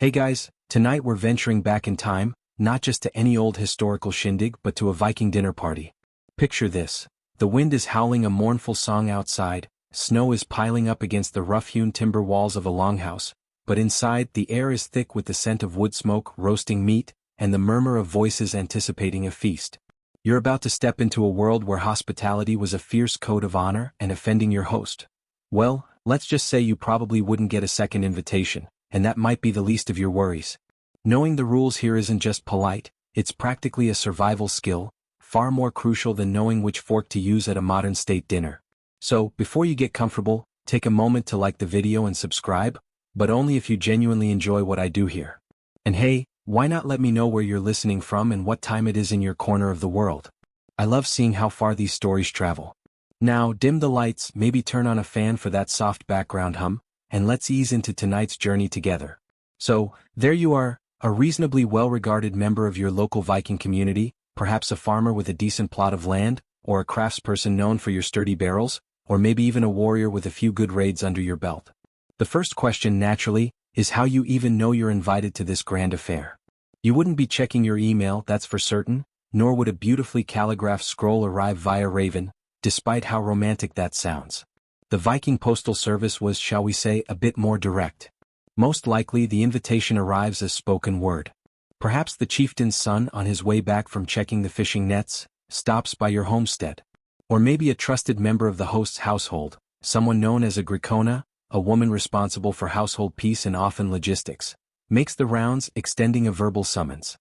Hey guys, tonight we're venturing back in time, not just to any old historical shindig but to a Viking dinner party. Picture this. The wind is howling a mournful song outside, snow is piling up against the rough-hewn timber walls of a longhouse, but inside the air is thick with the scent of wood smoke, roasting meat, and the murmur of voices anticipating a feast. You're about to step into a world where hospitality was a fierce code of honor and offending your host. Well, let's just say you probably wouldn't get a second invitation, and that might be the least of your worries. Knowing the rules here isn't just polite, it's practically a survival skill, far more crucial than knowing which fork to use at a modern state dinner. So, before you get comfortable, take a moment to like the video and subscribe, but only if you genuinely enjoy what I do here. And hey, why not let me know where you're listening from and what time it is in your corner of the world? I love seeing how far these stories travel. Now, dim the lights, maybe turn on a fan for that soft background hum, and let's ease into tonight's journey together. So, there you are, a reasonably well-regarded member of your local Viking community, perhaps a farmer with a decent plot of land, or a craftsperson known for your sturdy barrels, or maybe even a warrior with a few good raids under your belt. The first question, naturally, is how you even know you're invited to this grand affair. You wouldn't be checking your email, that's for certain, nor would a beautifully calligraphed scroll arrive via Raven, despite how romantic that sounds. The Viking postal service was, shall we say, a bit more direct. Most likely the invitation arrives as spoken word. Perhaps the chieftain's son on his way back from checking the fishing nets, stops by your homestead. Or maybe a trusted member of the host's household, someone known as a gricona, a woman responsible for household peace and often logistics, makes the rounds, extending a verbal summons.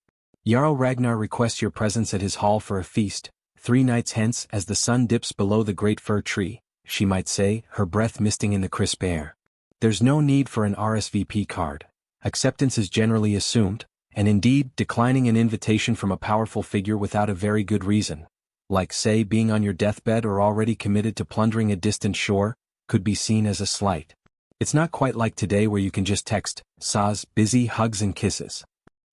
Jarl Ragnar requests your presence at his hall for a feast, 3 nights hence as the sun dips below the great fir tree, she might say, her breath misting in the crisp air. There's no need for an RSVP card. Acceptance is generally assumed, and indeed, declining an invitation from a powerful figure without a very good reason, like say being on your deathbed or already committed to plundering a distant shore, could be seen as a slight. It's not quite like today where you can just text, "Saz, busy, hugs and kisses."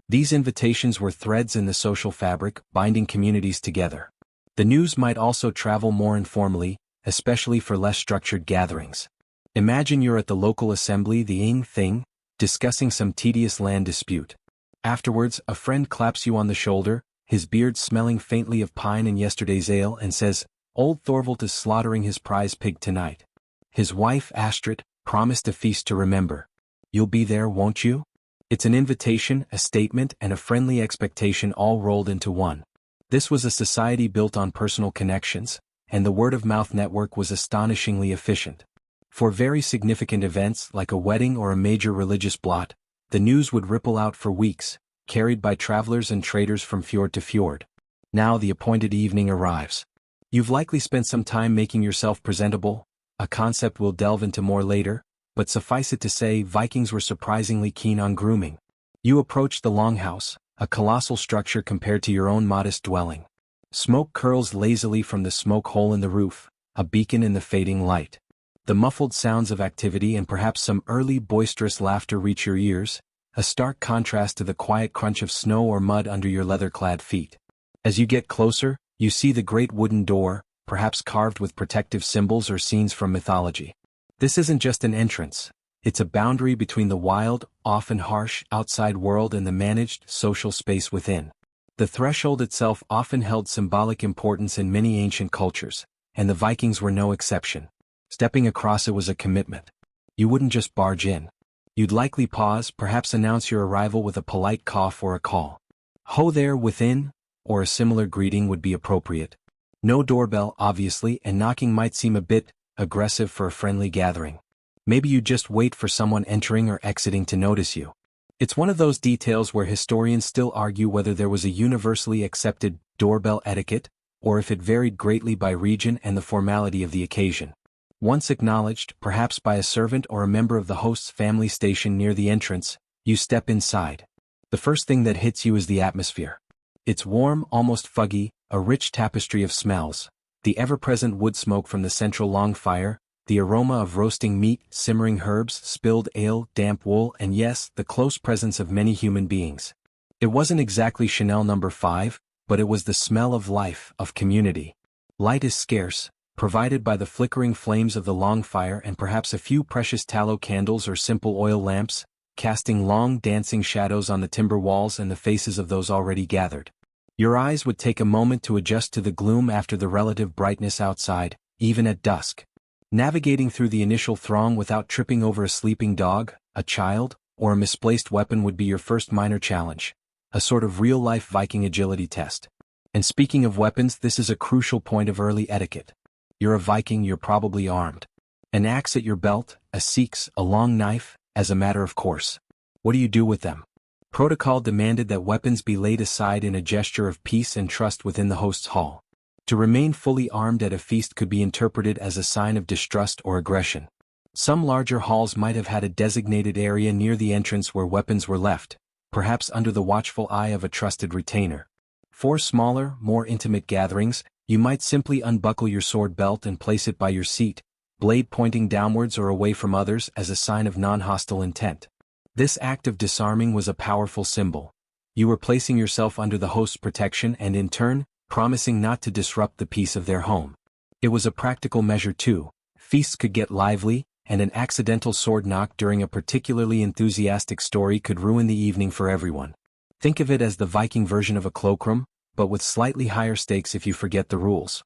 These invitations were threads in the social fabric, binding communities together. The news might also travel more informally, especially for less structured gatherings. Imagine you're at the local assembly, the thing, discussing some tedious land dispute. Afterwards, a friend claps you on the shoulder, his beard smelling faintly of pine and yesterday's ale, and says, "Old Thorvald is slaughtering his prize pig tonight. His wife, Astrid, promised a feast to remember. You'll be there, won't you?" It's an invitation, a statement, and a friendly expectation all rolled into one. This was a society built on personal connections, and the word-of-mouth network was astonishingly efficient. For very significant events like a wedding or a major religious blot, the news would ripple out for weeks, carried by travelers and traders from fjord to fjord. Now the appointed evening arrives. You've likely spent some time making yourself presentable, a concept we'll delve into more later, but suffice it to say Vikings were surprisingly keen on grooming. You approach the longhouse, a colossal structure compared to your own modest dwelling. Smoke curls lazily from the smoke hole in the roof, a beacon in the fading light. The muffled sounds of activity and perhaps some early boisterous laughter reach your ears, a stark contrast to the quiet crunch of snow or mud under your leather-clad feet. As you get closer, you see the great wooden door, perhaps carved with protective symbols or scenes from mythology. This isn't just an entrance, it's a boundary between the wild, often harsh, outside world and the managed, social space within. The threshold itself often held symbolic importance in many ancient cultures, and the Vikings were no exception. Stepping across it was a commitment. You wouldn't just barge in. You'd likely pause, perhaps announce your arrival with a polite cough or a call. "Ho there, within," or a similar greeting would be appropriate. No doorbell, obviously, and knocking might seem a bit aggressive for a friendly gathering. Maybe you just wait for someone entering or exiting to notice you. It's one of those details where historians still argue whether there was a universally accepted doorbell etiquette, or if it varied greatly by region and the formality of the occasion. Once acknowledged, perhaps by a servant or a member of the host's family stationed near the entrance, you step inside. The first thing that hits you is the atmosphere. It's warm, almost fuggy, a rich tapestry of smells, the ever-present wood smoke from the central long fire, the aroma of roasting meat, simmering herbs, spilled ale, damp wool, and yes, the close presence of many human beings. It wasn't exactly Chanel No. 5, but it was the smell of life, of community. Light is scarce, provided by the flickering flames of the long fire and perhaps a few precious tallow candles or simple oil lamps, casting long dancing shadows on the timber walls and the faces of those already gathered. Your eyes would take a moment to adjust to the gloom after the relative brightness outside, even at dusk. Navigating through the initial throng without tripping over a sleeping dog, a child, or a misplaced weapon would be your first minor challenge, a sort of real-life Viking agility test. And speaking of weapons, this is a crucial point of early etiquette. You're a Viking, you're probably armed. An axe at your belt, a seax, a long knife, as a matter of course. What do you do with them? Protocol demanded that weapons be laid aside in a gesture of peace and trust within the host's hall. To remain fully armed at a feast could be interpreted as a sign of distrust or aggression. Some larger halls might have had a designated area near the entrance where weapons were left, perhaps under the watchful eye of a trusted retainer. For smaller, more intimate gatherings, you might simply unbuckle your sword belt and place it by your seat, blade pointing downwards or away from others as a sign of non-hostile intent. This act of disarming was a powerful symbol. You were placing yourself under the host's protection and in turn, promising not to disrupt the peace of their home. It was a practical measure too. Feasts could get lively, and an accidental sword knock during a particularly enthusiastic story could ruin the evening for everyone. Think of it as the Viking version of a cloakroom, but with slightly higher stakes if you forget the rules.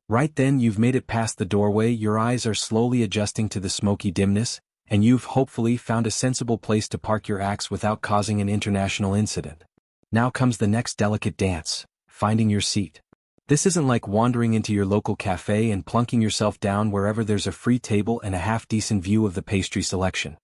Right then you've made it past the doorway, your eyes are slowly adjusting to the smoky dimness, and you've hopefully found a sensible place to park your axe without causing an international incident. Now comes the next delicate dance, finding your seat. This isn't like wandering into your local cafe and plunking yourself down wherever there's a free table and a half-decent view of the pastry selection.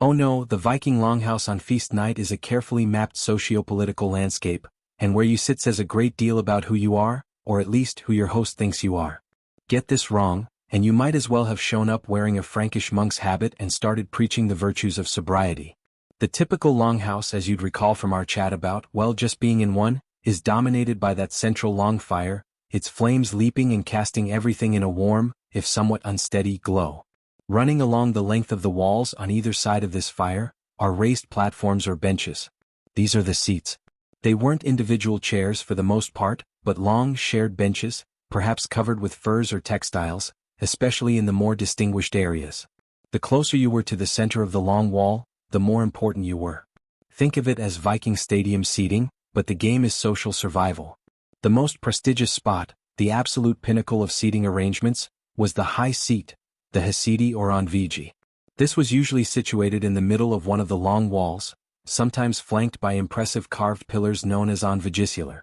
Oh no, the Viking longhouse on feast night is a carefully mapped socio-political landscape, and where you sit says a great deal about who you are, or at least who your host thinks you are. Get this wrong, and you might as well have shown up wearing a Frankish monk's habit and started preaching the virtues of sobriety. The typical longhouse, as you'd recall from our chat about, well, just being in one, is dominated by that central long fire, its flames leaping and casting everything in a warm, if somewhat unsteady, glow. Running along the length of the walls on either side of this fire are raised platforms or benches. These are the seats. They weren't individual chairs for the most part, but long shared benches, perhaps covered with furs or textiles, especially in the more distinguished areas. The closer you were to the center of the long wall, the more important you were. Think of it as Viking stadium seating, but the game is social survival. The most prestigious spot, the absolute pinnacle of seating arrangements, was the high seat, the hesidi or anvigi. This was usually situated in the middle of one of the long walls, sometimes flanked by impressive carved pillars known as anvigicilar.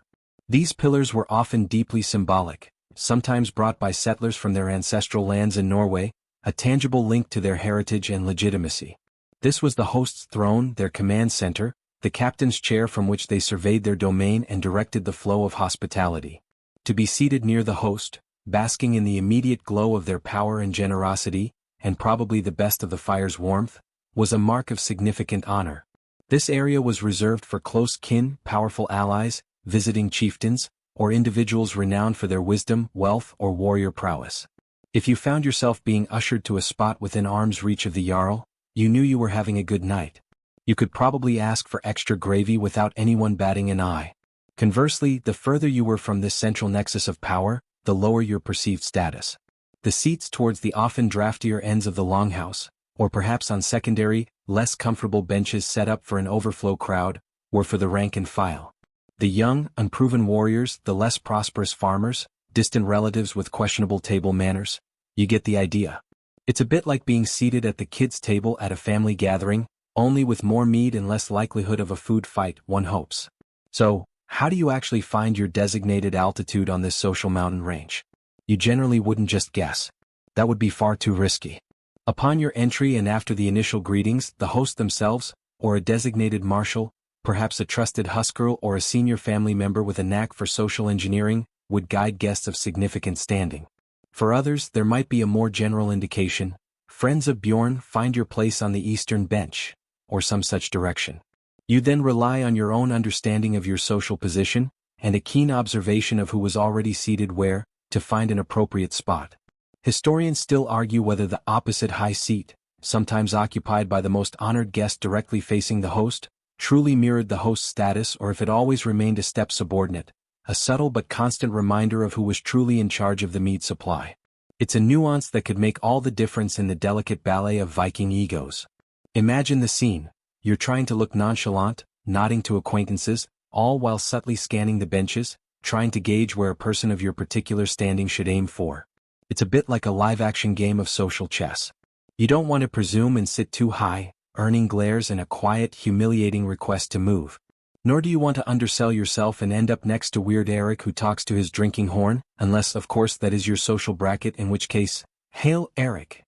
These pillars were often deeply symbolic, sometimes brought by settlers from their ancestral lands in Norway, a tangible link to their heritage and legitimacy. This was the host's throne, their command center, the captain's chair from which they surveyed their domain and directed the flow of hospitality. To be seated near the host, basking in the immediate glow of their power and generosity, and probably the best of the fire's warmth, was a mark of significant honor. This area was reserved for close kin, powerful allies, visiting chieftains, or individuals renowned for their wisdom, wealth, or warrior prowess. If you found yourself being ushered to a spot within arm's reach of the Jarl, you knew you were having a good night. You could probably ask for extra gravy without anyone batting an eye. Conversely, the further you were from this central nexus of power, the lower your perceived status. The seats towards the often draftier ends of the longhouse, or perhaps on secondary, less comfortable benches set up for an overflow crowd, were for the rank and file. The young, unproven warriors, the less prosperous farmers, distant relatives with questionable table manners. You get the idea. It's a bit like being seated at the kids' table at a family gathering, only with more mead and less likelihood of a food fight, one hopes. So, how do you actually find your designated altitude on this social mountain range? You generally wouldn't just guess. That would be far too risky. Upon your entry and after the initial greetings, the host themselves, or a designated marshal, perhaps a trusted huskarl or a senior family member with a knack for social engineering, would guide guests of significant standing. For others, there might be a more general indication, friends of Bjorn, find your place on the eastern bench, or some such direction. You then rely on your own understanding of your social position, and a keen observation of who was already seated where, to find an appropriate spot. Historians still argue whether the opposite high seat, sometimes occupied by the most honored guest directly facing the host, truly mirrored the host's status or if it always remained a step subordinate, a subtle but constant reminder of who was truly in charge of the mead supply. It's a nuance that could make all the difference in the delicate ballet of Viking egos. Imagine the scene. You're trying to look nonchalant, nodding to acquaintances, all while subtly scanning the benches, trying to gauge where a person of your particular standing should aim for. It's a bit like a live-action game of social chess. You don't want to presume and sit too high, earning glares and a quiet, humiliating request to move. Nor do you want to undersell yourself and end up next to Weird Eric who talks to his drinking horn, unless, of course, that is your social bracket, in which case, hail Eric.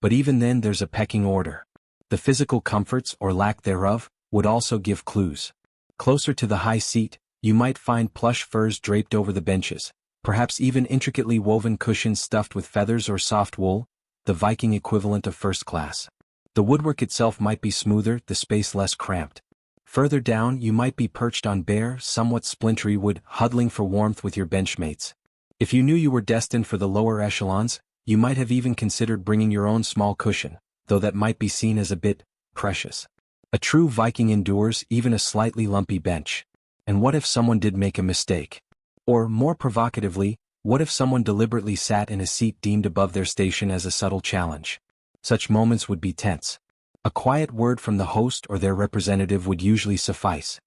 But even then there's a pecking order. The physical comforts, or lack thereof, would also give clues. Closer to the high seat, you might find plush furs draped over the benches, perhaps even intricately woven cushions stuffed with feathers or soft wool, the Viking equivalent of first class. The woodwork itself might be smoother, the space less cramped. Further down you might be perched on bare, somewhat splintery wood, huddling for warmth with your benchmates. If you knew you were destined for the lower echelons, you might have even considered bringing your own small cushion, though that might be seen as a bit precious. A true Viking endures even a slightly lumpy bench. And what if someone did make a mistake? Or, more provocatively, what if someone deliberately sat in a seat deemed above their station as a subtle challenge? Such moments would be tense. A quiet word from the host or their representative would usually suffice.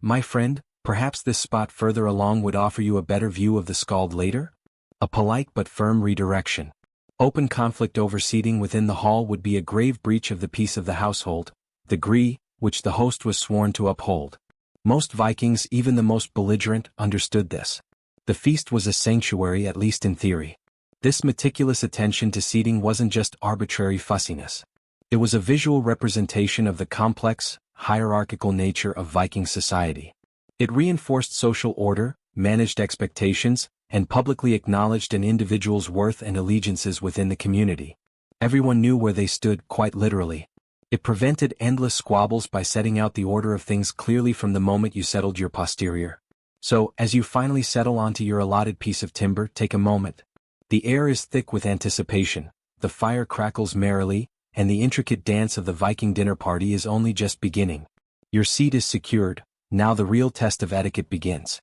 My friend, perhaps this spot further along would offer you a better view of the scald later? A polite but firm redirection. Open conflict over seating within the hall would be a grave breach of the peace of the household, the gree, which the host was sworn to uphold. Most Vikings, even the most belligerent, understood this. The feast was a sanctuary, at least in theory. This meticulous attention to seating wasn't just arbitrary fussiness. It was a visual representation of the complex, hierarchical nature of Viking society. It reinforced social order, managed expectations, and publicly acknowledged an individual's worth and allegiances within the community. Everyone knew where they stood, quite literally. It prevented endless squabbles by setting out the order of things clearly from the moment you settled your posterior. So, as you finally settle onto your allotted piece of timber, take a moment. The air is thick with anticipation, the fire crackles merrily, and the intricate dance of the Viking dinner party is only just beginning. Your seat is secured, now the real test of etiquette begins.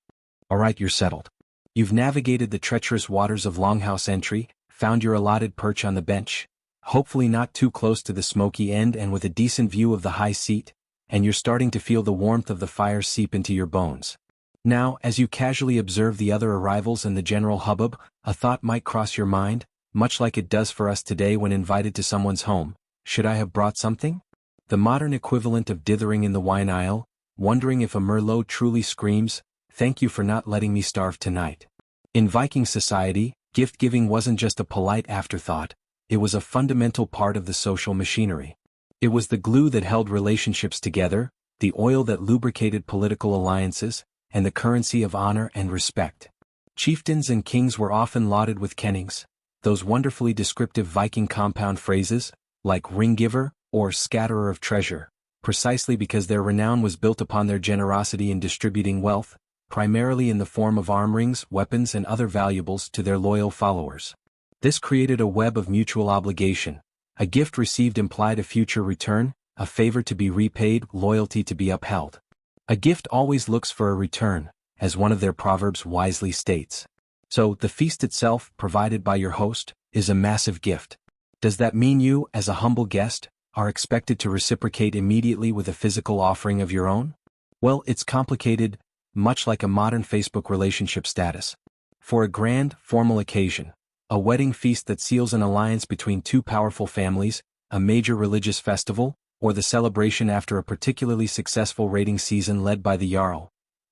Alright, you're settled. You've navigated the treacherous waters of Longhouse entry, found your allotted perch on the bench, hopefully not too close to the smoky end and with a decent view of the high seat, and you're starting to feel the warmth of the fire seep into your bones. Now, as you casually observe the other arrivals and the general hubbub, a thought might cross your mind, much like it does for us today when invited to someone's home. Should I have brought something? The modern equivalent of dithering in the wine aisle, wondering if a Merlot truly screams, "Thank you for not letting me starve tonight." In Viking society, gift-giving wasn't just a polite afterthought, it was a fundamental part of the social machinery. It was the glue that held relationships together, the oil that lubricated political alliances, and the currency of honor and respect. Chieftains and kings were often lauded with kennings, those wonderfully descriptive Viking compound phrases, like ring-giver or scatterer of treasure, precisely because their renown was built upon their generosity in distributing wealth, primarily in the form of arm rings, weapons and other valuables to their loyal followers. This created a web of mutual obligation. A gift received implied a future return, a favor to be repaid, loyalty to be upheld. A gift always looks for a return, as one of their proverbs wisely states. So, the feast itself, provided by your host, is a massive gift. Does that mean you, as a humble guest, are expected to reciprocate immediately with a physical offering of your own? Well, it's complicated, much like a modern Facebook relationship status. For a grand, formal occasion, a wedding feast that seals an alliance between two powerful families, a major religious festival, or the celebration after a particularly successful raiding season led by the Jarl,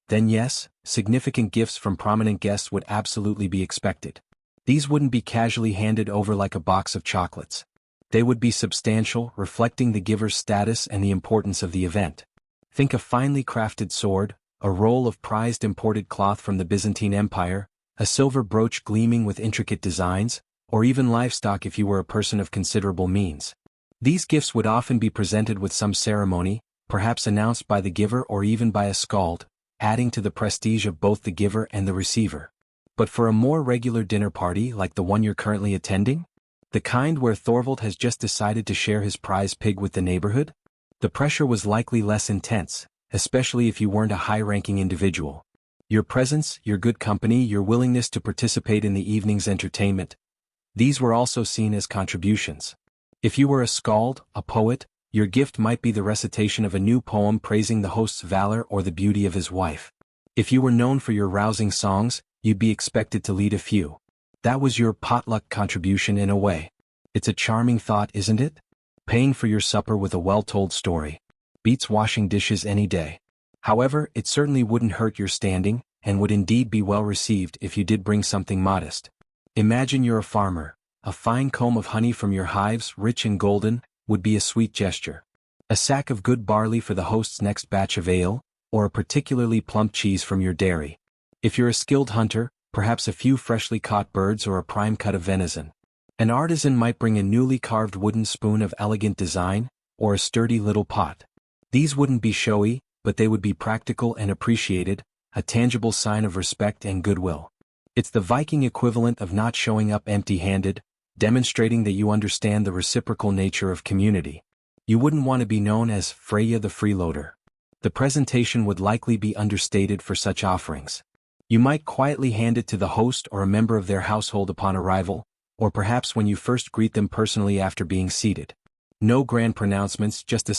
then yes, significant gifts from prominent guests would absolutely be expected. These wouldn't be casually handed over like a box of chocolates. They would be substantial, reflecting the giver's status and the importance of the event. Think a finely crafted sword, a roll of prized imported cloth from the Byzantine Empire, a silver brooch gleaming with intricate designs, or even livestock if you were a person of considerable means. These gifts would often be presented with some ceremony, perhaps announced by the giver or even by a skald, adding to the prestige of both the giver and the receiver. But for a more regular dinner party like the one you're currently attending, the kind where Thorvald has just decided to share his prize pig with the neighborhood, the pressure was likely less intense, especially if you weren't a high-ranking individual. Your presence, your good company, your willingness to participate in the evening's entertainment, these were also seen as contributions. If you were a skald, a poet, Your gift might be the recitation of a new poem praising the host's valor or the beauty of his wife. If you were known for your rousing songs, you'd be expected to lead a few. That was your potluck contribution in a way. It's a charming thought, isn't it? Paying for your supper with a well-told story. Beats washing dishes any day. However, it certainly wouldn't hurt your standing, and would indeed be well received if you did bring something modest. Imagine you're a farmer. A fine comb of honey from your hives, rich and golden, would be a sweet gesture. A sack of good barley for the host's next batch of ale, or a particularly plump cheese from your dairy. If you're a skilled hunter, perhaps a few freshly caught birds or a prime cut of venison. An artisan might bring a newly carved wooden spoon of elegant design, or a sturdy little pot. These wouldn't be showy, but they would be practical and appreciated, a tangible sign of respect and goodwill. It's the Viking equivalent of not showing up empty-handed, demonstrating that you understand the reciprocal nature of community. You wouldn't want to be known as Freya the freeloader. The presentation would likely be understated for such offerings. You might quietly hand it to the host or a member of their household upon arrival, or perhaps when you first greet them personally after being seated. No grand pronouncements, just a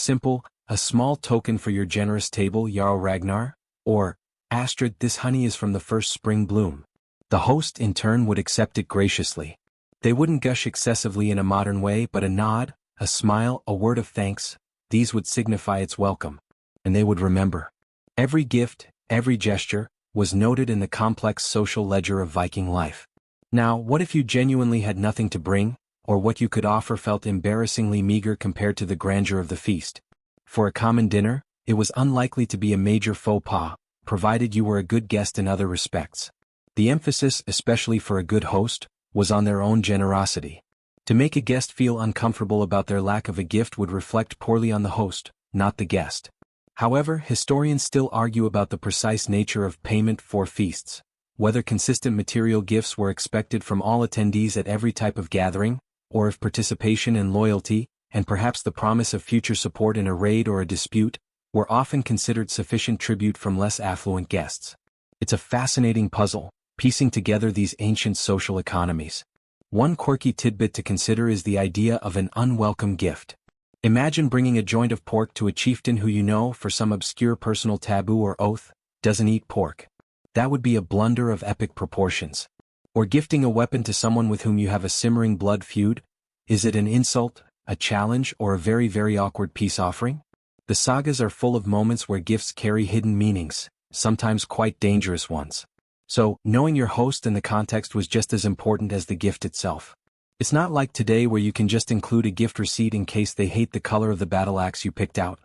small token for your generous table, Jarl Ragnar, or, Astrid, this honey is from the first spring bloom. The host in turn would accept it graciously. They wouldn't gush excessively in a modern way, but a nod, a smile, a word of thanks, these would signify its welcome. And they would remember. Every gift, every gesture, was noted in the complex social ledger of Viking life. Now, what if you genuinely had nothing to bring, or what you could offer felt embarrassingly meager compared to the grandeur of the feast? For a common dinner, it was unlikely to be a major faux pas, provided you were a good guest in other respects. The emphasis, especially for a good host, was on their own generosity. To make a guest feel uncomfortable about their lack of a gift would reflect poorly on the host, not the guest. However, historians still argue about the precise nature of payment for feasts, whether consistent material gifts were expected from all attendees at every type of gathering, or if participation and loyalty, and perhaps the promise of future support in a raid or a dispute, were often considered sufficient tribute from less affluent guests. It's a fascinating puzzle, piecing together these ancient social economies. One quirky tidbit to consider is the idea of an unwelcome gift. Imagine bringing a joint of pork to a chieftain who you know, for some obscure personal taboo or oath, doesn't eat pork. That would be a blunder of epic proportions. Or gifting a weapon to someone with whom you have a simmering blood feud. Is it an insult, a challenge, or a very, very awkward peace offering? The sagas are full of moments where gifts carry hidden meanings, sometimes quite dangerous ones. So, knowing your host and the context was just as important as the gift itself. It's not like today where you can just include a gift receipt in case they hate the color of the battle axe you picked out.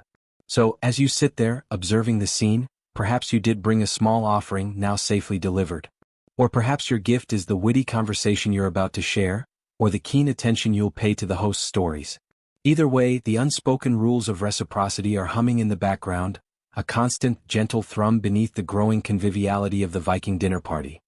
So, as you sit there, observing the scene, perhaps you did bring a small offering now safely delivered. Or perhaps your gift is the witty conversation you're about to share, or the keen attention you'll pay to the host's stories. Either way, the unspoken rules of reciprocity are humming in the background, a constant, gentle thrum beneath the growing conviviality of the Viking dinner party.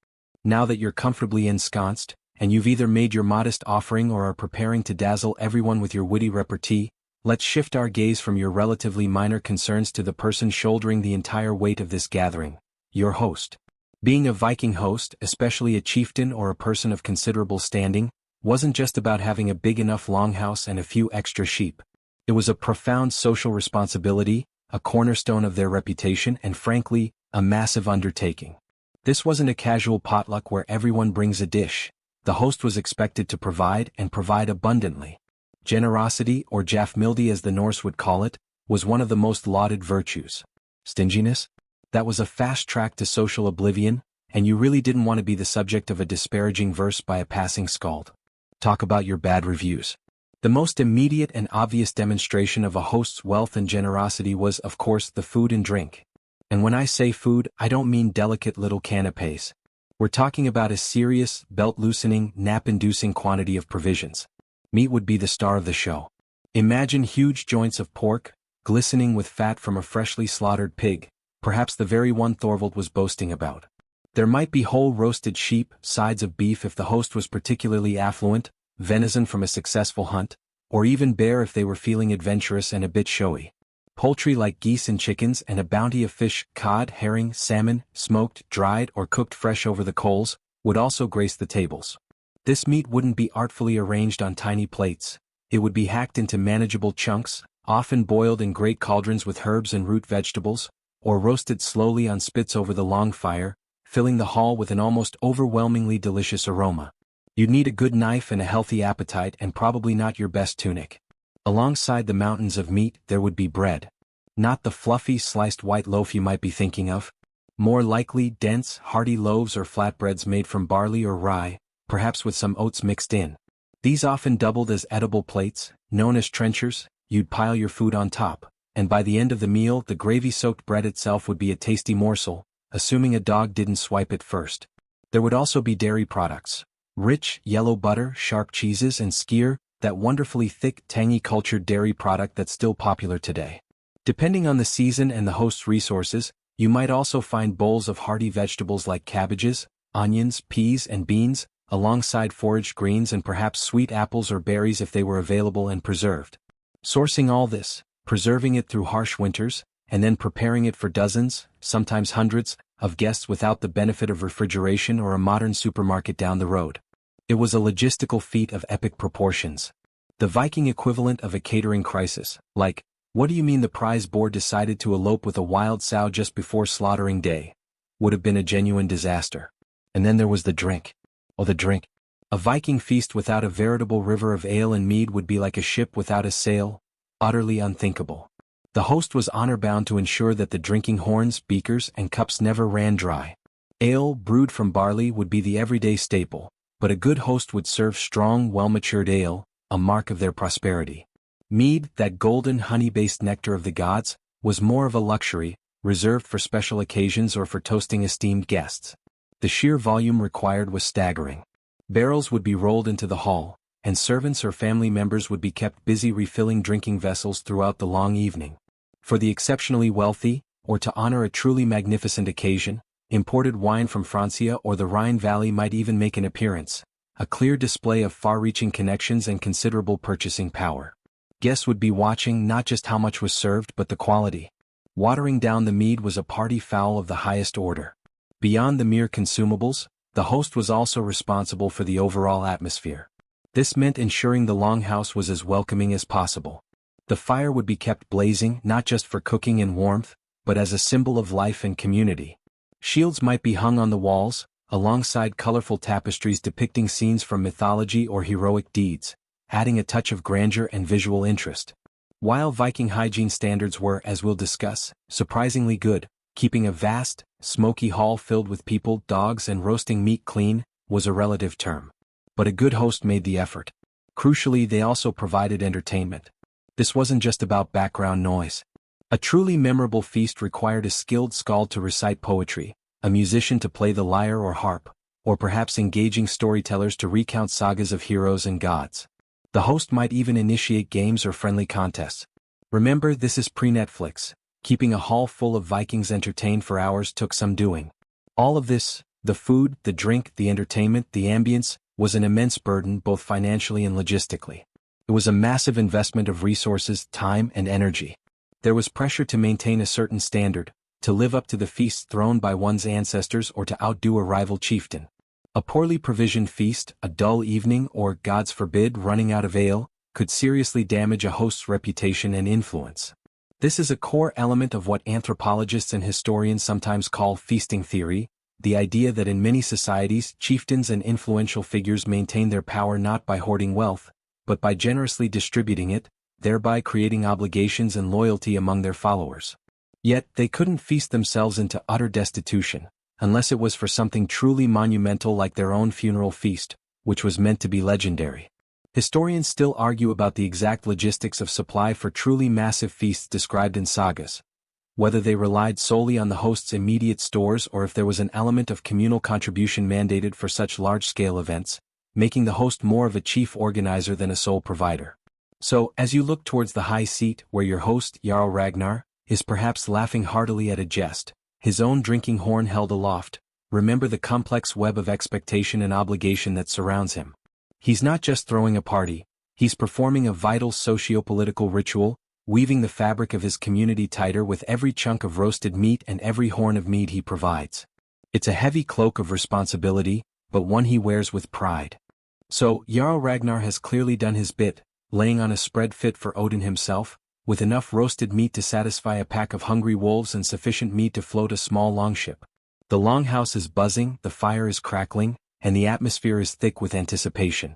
Now that you're comfortably ensconced, and you've either made your modest offering or are preparing to dazzle everyone with your witty repartee, let's shift our gaze from your relatively minor concerns to the person shouldering the entire weight of this gathering, your host. Being a Viking host, especially a chieftain or a person of considerable standing, wasn't just about having a big enough longhouse and a few extra sheep. It was a profound social responsibility, a cornerstone of their reputation, and frankly, a massive undertaking. This wasn't a casual potluck where everyone brings a dish. The host was expected to provide, and provide abundantly. Generosity, or jafmildi as the Norse would call it, was one of the most lauded virtues. Stinginess? That was a fast track to social oblivion, and you really didn't want to be the subject of a disparaging verse by a passing skald. Talk about your bad reviews. The most immediate and obvious demonstration of a host's wealth and generosity was, of course, the food and drink. And when I say food, I don't mean delicate little canapes. We're talking about a serious, belt-loosening, nap-inducing quantity of provisions. Meat would be the star of the show. Imagine huge joints of pork, glistening with fat from a freshly slaughtered pig, perhaps the very one Thorvald was boasting about. There might be whole roasted sheep, sides of beef if the host was particularly affluent, venison from a successful hunt, or even bear if they were feeling adventurous and a bit showy. Poultry like geese and chickens, and a bounty of fish, cod, herring, salmon, smoked, dried, or cooked fresh over the coals, would also grace the tables. This meat wouldn't be artfully arranged on tiny plates. It would be hacked into manageable chunks, often boiled in great cauldrons with herbs and root vegetables, or roasted slowly on spits over the long fire, filling the hall with an almost overwhelmingly delicious aroma. You'd need a good knife and a healthy appetite, and probably not your best tunic. Alongside the mountains of meat there would be bread. Not the fluffy, sliced white loaf you might be thinking of. More likely dense, hearty loaves or flatbreads made from barley or rye, perhaps with some oats mixed in. These often doubled as edible plates, known as trenchers. You'd pile your food on top, and by the end of the meal the gravy-soaked bread itself would be a tasty morsel, assuming a dog didn't swipe it first. There would also be dairy products. Rich, yellow butter, sharp cheeses and skyr, that wonderfully thick, tangy cultured dairy product that's still popular today. Depending on the season and the host's resources, you might also find bowls of hearty vegetables like cabbages, onions, peas and beans, alongside foraged greens and perhaps sweet apples or berries if they were available and preserved. Sourcing all this, preserving it through harsh winters, and then preparing it for dozens, sometimes hundreds, of guests without the benefit of refrigeration or a modern supermarket down the road. It was a logistical feat of epic proportions. The Viking equivalent of a catering crisis, like, what do you mean the prize board decided to elope with a wild sow just before slaughtering day, would have been a genuine disaster. And then there was the drink. Oh, the drink. A Viking feast without a veritable river of ale and mead would be like a ship without a sail, utterly unthinkable. The host was honor-bound to ensure that the drinking horns, beakers, and cups never ran dry. Ale, brewed from barley, would be the everyday staple, but a good host would serve strong, well-matured ale, a mark of their prosperity. Mead, that golden honey-based nectar of the gods, was more of a luxury, reserved for special occasions or for toasting esteemed guests. The sheer volume required was staggering. Barrels would be rolled into the hall, and servants or family members would be kept busy refilling drinking vessels throughout the long evening. For the exceptionally wealthy, or to honor a truly magnificent occasion, imported wine from Francia or the Rhine Valley might even make an appearance, a clear display of far-reaching connections and considerable purchasing power. Guests would be watching not just how much was served but the quality. Watering down the mead was a party foul of the highest order. Beyond the mere consumables, the host was also responsible for the overall atmosphere. This meant ensuring the longhouse was as welcoming as possible. The fire would be kept blazing not just for cooking and warmth, but as a symbol of life and community. Shields might be hung on the walls, alongside colorful tapestries depicting scenes from mythology or heroic deeds, adding a touch of grandeur and visual interest. While Viking hygiene standards were, as we'll discuss, surprisingly good, keeping a vast, smoky hall filled with people, dogs, and roasting meat clean was a relative term. But a good host made the effort. Crucially, they also provided entertainment. This wasn't just about background noise. A truly memorable feast required a skilled skald to recite poetry, a musician to play the lyre or harp, or perhaps engaging storytellers to recount sagas of heroes and gods. The host might even initiate games or friendly contests. Remember, this is pre-Netflix. Keeping a hall full of Vikings entertained for hours took some doing. All of this, the food, the drink, the entertainment, the ambience, was an immense burden both financially and logistically. It was a massive investment of resources, time, and energy. There was pressure to maintain a certain standard, to live up to the feasts thrown by one's ancestors or to outdo a rival chieftain. A poorly provisioned feast, a dull evening, or, gods forbid, running out of ale, could seriously damage a host's reputation and influence. This is a core element of what anthropologists and historians sometimes call feasting theory, the idea that in many societies chieftains and influential figures maintain their power not by hoarding wealth, but by generously distributing it, thereby creating obligations and loyalty among their followers. Yet they couldn't feast themselves into utter destitution, unless it was for something truly monumental like their own funeral feast, which was meant to be legendary. Historians still argue about the exact logistics of supply for truly massive feasts described in sagas, whether they relied solely on the host's immediate stores or if there was an element of communal contribution mandated for such large-scale events, making the host more of a chief organizer than a sole provider. So, as you look towards the high seat where your host, Jarl Ragnar, is perhaps laughing heartily at a jest, his own drinking horn held aloft, remember the complex web of expectation and obligation that surrounds him. He's not just throwing a party, he's performing a vital socio-political ritual, weaving the fabric of his community tighter with every chunk of roasted meat and every horn of mead he provides. It's a heavy cloak of responsibility, but one he wears with pride. So, Jarl Ragnar has clearly done his bit, laying on a spread fit for Odin himself, with enough roasted meat to satisfy a pack of hungry wolves and sufficient meat to float a small longship. The longhouse is buzzing, the fire is crackling, and the atmosphere is thick with anticipation.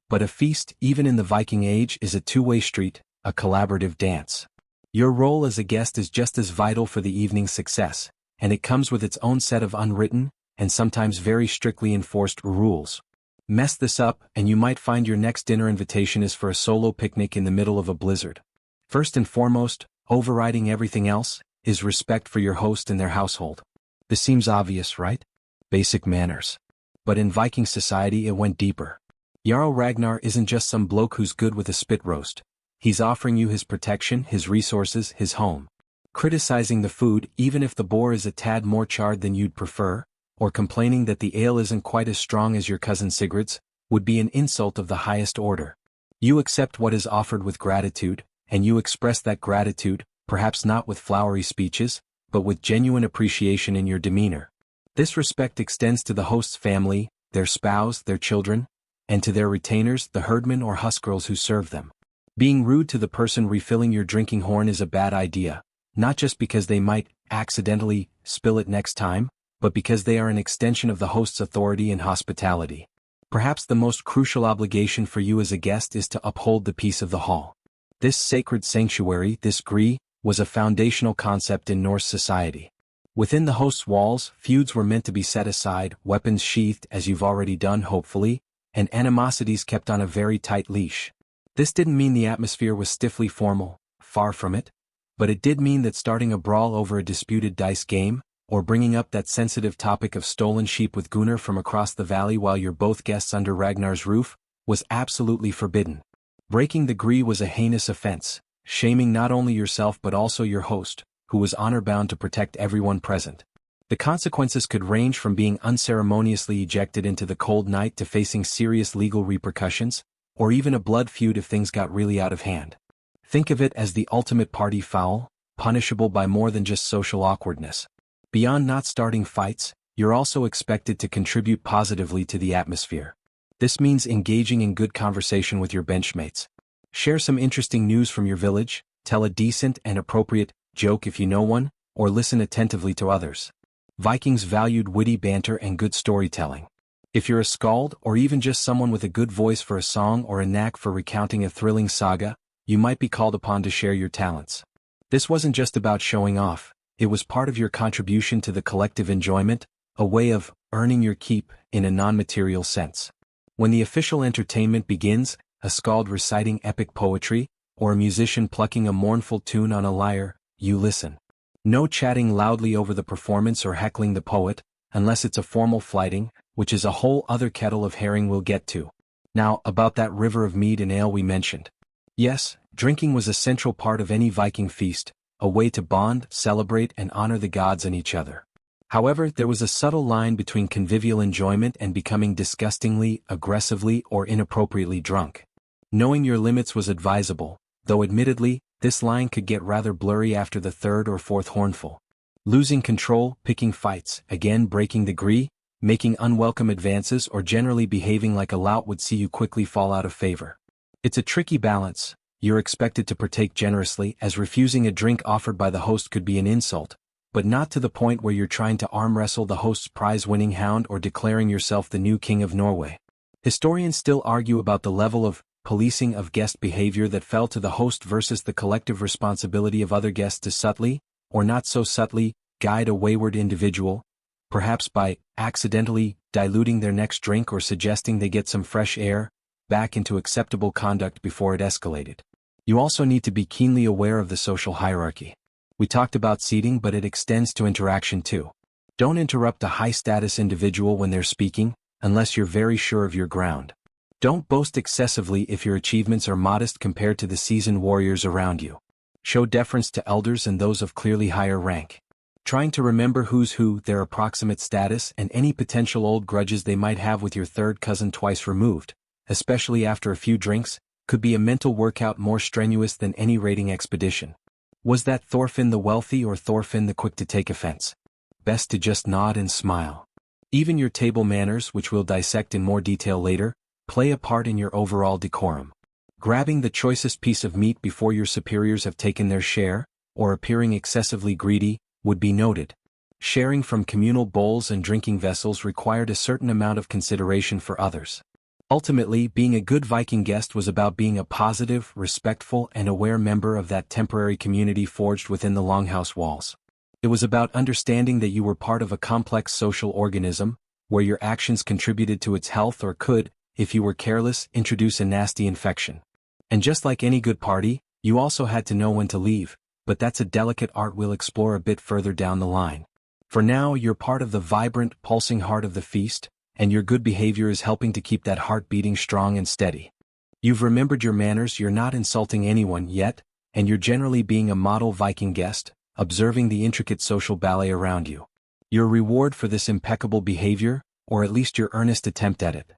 But a feast, even in the Viking Age, is a two-way street, a collaborative dance. Your role as a guest is just as vital for the evening's success, and it comes with its own set of unwritten, and sometimes very strictly enforced, rules. Mess this up, and you might find your next dinner invitation is for a solo picnic in the middle of a blizzard. First and foremost, overriding everything else, is respect for your host and their household. This seems obvious, right? Basic manners. But in Viking society it went deeper. Jarl Ragnar isn't just some bloke who's good with a spit roast. He's offering you his protection, his resources, his home. Criticizing the food, even if the boar is a tad more charred than you'd prefer, or complaining that the ale isn't quite as strong as your cousin Sigurd's, would be an insult of the highest order. You accept what is offered with gratitude, and you express that gratitude, perhaps not with flowery speeches, but with genuine appreciation in your demeanor. This respect extends to the host's family, their spouse, their children, and to their retainers, the herdmen or huskarls who serve them. Being rude to the person refilling your drinking horn is a bad idea, not just because they might accidentally spill it next time, but because they are an extension of the host's authority and hospitality. Perhaps the most crucial obligation for you as a guest is to uphold the peace of the hall. This sacred sanctuary, this gree, was a foundational concept in Norse society. Within the host's walls, feuds were meant to be set aside, weapons sheathed as you've already done hopefully, and animosities kept on a very tight leash. This didn't mean the atmosphere was stiffly formal, far from it, but it did mean that starting a brawl over a disputed dice game, or bringing up that sensitive topic of stolen sheep with Gunnar from across the valley while you're both guests under Ragnar's roof, was absolutely forbidden. Breaking the gree was a heinous offense, shaming not only yourself but also your host, who was honor-bound to protect everyone present. The consequences could range from being unceremoniously ejected into the cold night to facing serious legal repercussions, or even a blood feud if things got really out of hand. Think of it as the ultimate party foul, punishable by more than just social awkwardness. Beyond not starting fights, you're also expected to contribute positively to the atmosphere. This means engaging in good conversation with your benchmates. Share some interesting news from your village, tell a decent and appropriate joke if you know one, or listen attentively to others. Vikings valued witty banter and good storytelling. If you're a skald or even just someone with a good voice for a song or a knack for recounting a thrilling saga, you might be called upon to share your talents. This wasn't just about showing off, it was part of your contribution to the collective enjoyment, a way of earning your keep in a non-material sense. When the official entertainment begins, a skald reciting epic poetry, or a musician plucking a mournful tune on a lyre, you listen. No chatting loudly over the performance or heckling the poet, unless it's a formal flighting, which is a whole other kettle of herring we'll get to. Now, about that river of mead and ale we mentioned. Yes, drinking was a central part of any Viking feast, a way to bond, celebrate, and honor the gods and each other. However, there was a subtle line between convivial enjoyment and becoming disgustingly, aggressively, or inappropriately drunk. Knowing your limits was advisable, though admittedly, this line could get rather blurry after the third or fourth hornful. Losing control, picking fights, again breaking the gree, making unwelcome advances or generally behaving like a lout would see you quickly fall out of favor. It's a tricky balance. You're expected to partake generously, as refusing a drink offered by the host could be an insult, but not to the point where you're trying to arm wrestle the host's prize-winning hound or declaring yourself the new king of Norway. Historians still argue about the level of policing of guest behavior that fell to the host versus the collective responsibility of other guests to subtly, or not so subtly, guide a wayward individual, perhaps by accidentally diluting their next drink or suggesting they get some fresh air, back into acceptable conduct before it escalated. You also need to be keenly aware of the social hierarchy. We talked about seating, but it extends to interaction too. Don't interrupt a high-status individual when they're speaking, unless you're very sure of your ground. Don't boast excessively if your achievements are modest compared to the seasoned warriors around you. Show deference to elders and those of clearly higher rank. Trying to remember who's who, their approximate status, and any potential old grudges they might have with your third cousin twice removed, especially after a few drinks, could be a mental workout more strenuous than any raiding expedition. Was that Thorfinn the wealthy or Thorfinn the quick to take offense? Best to just nod and smile. Even your table manners, which we'll dissect in more detail later, play a part in your overall decorum. Grabbing the choicest piece of meat before your superiors have taken their share, or appearing excessively greedy, would be noted. Sharing from communal bowls and drinking vessels required a certain amount of consideration for others. Ultimately, being a good Viking guest was about being a positive, respectful, and aware member of that temporary community forged within the longhouse walls. It was about understanding that you were part of a complex social organism, where your actions contributed to its health or could, if you were careless, introduce a nasty infection. And just like any good party, you also had to know when to leave, but that's a delicate art we'll explore a bit further down the line. For now, you're part of the vibrant, pulsing heart of the feast, and your good behavior is helping to keep that heart beating strong and steady. You've remembered your manners, you're not insulting anyone yet, and you're generally being a model Viking guest, observing the intricate social ballet around you. Your reward for this impeccable behavior, or at least your earnest attempt at it.